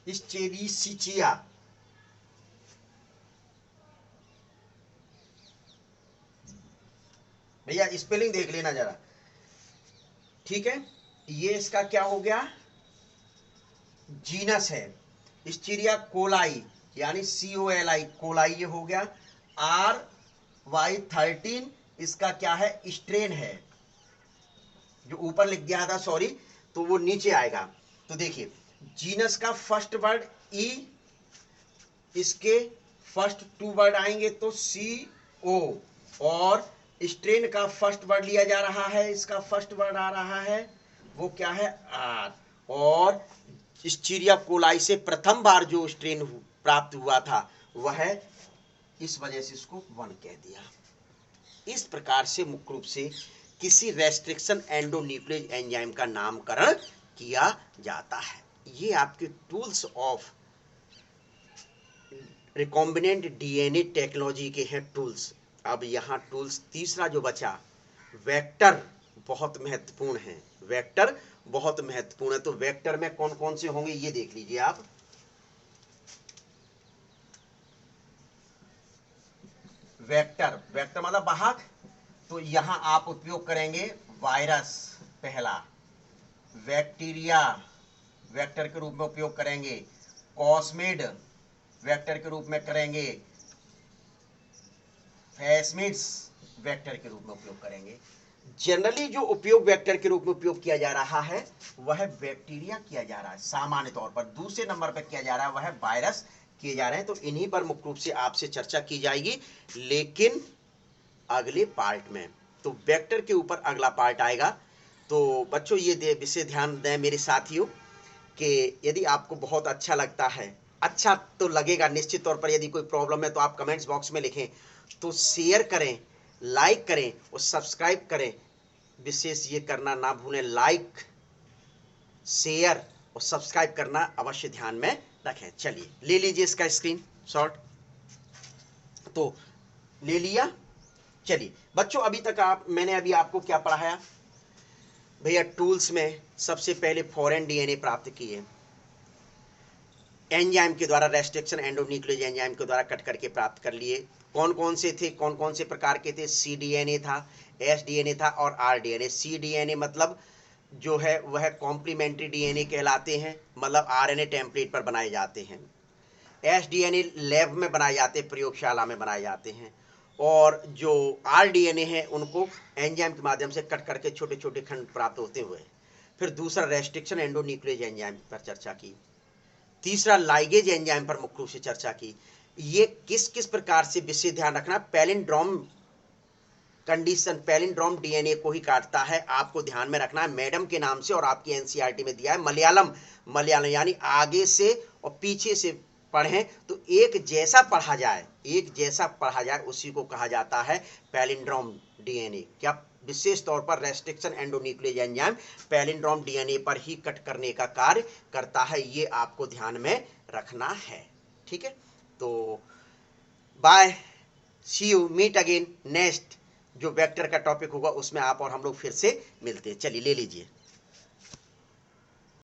स्टेरिसिचिया, भैया स्पेलिंग देख लेना जरा, ठीक है। ये इसका क्या हो गया? जीनस है। स्टीरिया कोलाई यानी COLI, कोलाई ये हो गया। RY13 इसका क्या है? स्ट्रेन है। जो ऊपर लिख दिया था सॉरी, तो वो नीचे आएगा। तो देखिए जीनस का फर्स्ट वर्ड E, इसके फर्स्ट 2 वर्ड आएंगे तो CO, और स्ट्रेन का फर्स्ट वर्ड लिया जा रहा है, इसका फर्स्ट वर्ड आ रहा है वो क्या है? R। और स्टीरिया कोलाई से प्रथम बार जो स्ट्रेन प्राप्त हुआ था वह है, इस वजह से इसको 1 कह दिया। इस प्रकार से मुख्य रूप से किसी रेस्ट्रिक्शन एंडोन्यूक्लिएज एंजाइम का नामकरण किया जाता है। ये आपके tools of recombinant DNA technology के हैं टूल्स। अब यहाँ टूल्स तीसरा जो बचा, वेक्टर, बहुत महत्वपूर्ण है। वेक्टर बहुत महत्वपूर्ण है। तो वेक्टर में कौन कौन से होंगे ये देख लीजिए आप। वेक्टर, वेक्टर मतलब वाहक, तो यहां आप उपयोग करेंगे वायरस पहला, बैक्टीरिया वेक्टर के रूप में उपयोग करेंगे, कॉस्मिड वेक्टर के रूप में करेंगे, प्लाज्मिड्स वेक्टर के रूप में उपयोग करेंगे। जनरली जो उपयोग वेक्टर के रूप में उपयोग किया जा रहा है वह बैक्टीरिया किया जा रहा है सामान्य तौर पर। दूसरे नंबर पर किया जा रहा है वह वायरस किए जा रहे हैं। तो इन्हीं पर मुख्य रूप से आपसे चर्चा की जाएगी, लेकिन अगले पार्ट में। तो वेक्टर के ऊपर अगला पार्ट आएगा। तो बच्चों ये विषय ध्यान दें मेरे साथियों कि यदि आपको बहुत अच्छा लगता है, अच्छा तो लगेगा निश्चित तौर पर, यदि कोई प्रॉब्लम है तो आप कमेंट्स बॉक्स में लिखें, तो शेयर करें, लाइक करें और सब्सक्राइब करें। विशेष ये करना ना भूलें, लाइक, शेयर और सब्सक्राइब करना अवश्य ध्यान में रखें। चलिए ले लीजिए इसका स्क्रीन शॉट, तो ले लिया। चलिए बच्चों, अभी तक मैंने अभी आपको क्या पढ़ाया भैया? टूल्स में सबसे पहले फॉरेन डीएनए प्राप्त किए एंजाइम के द्वारा, रेस्ट्रिक्शन एंडोन्यूक्लियोज एंजाइम के द्वारा कट करके प्राप्त कर लिए। कौन कौन से थे, कौन कौन से प्रकार के थे? सी डीएनए था, एस डीएनए था और आर डीएनए। सी डीएनए मतलब जो है वह कॉम्प्लीमेंट्री डीएनए कहलाते हैं, मतलब आरएनए टेम्पलेट पर बनाए जाते हैं। एस डीएनए लैब में बनाए जाते हैं, प्रयोगशाला में बनाए जाते हैं। और जो आर डीएनए है उनको एंजाइम के माध्यम से कट करके छोटे छोटे खंड प्राप्त होते हुए। फिर दूसरा रेस्ट्रिक्शन एंडोन्यूक्लियोज एंजाइम पर चर्चा की। तीसरा लाइगेज एंजाइम पर मुख्य रूप से चर्चा की। ये किस किस प्रकार से विशेष ध्यान रखना, पैलिंड्रोम कंडीशन, पैलिंड्रोम डीएनए को ही काटता है, आपको ध्यान में रखना है। मैडम के नाम से और आपकी एनसीईआरटी में दिया है। मलयालम, मलयालम यानी आगे से और पीछे से पढ़ें तो एक जैसा पढ़ा जाए, एक जैसा पढ़ा जाए, उसी को कहा जाता है पैलिंड्रोम डीएनए। क्या? विशेष तौर पर रेस्ट्रिक्शन एंडोन्यूक्लियोज एंजाइम पैलिंड्रोम डीएनए पर ही कट करने का कार्य करता है, ये आपको ध्यान में रखना है। ठीक है, तो bye, see you, meet again next जो वेक्टर का टॉपिक होगा उसमें आप और हम लोग फिर से मिलते हैं। चलिए ले लीजिए।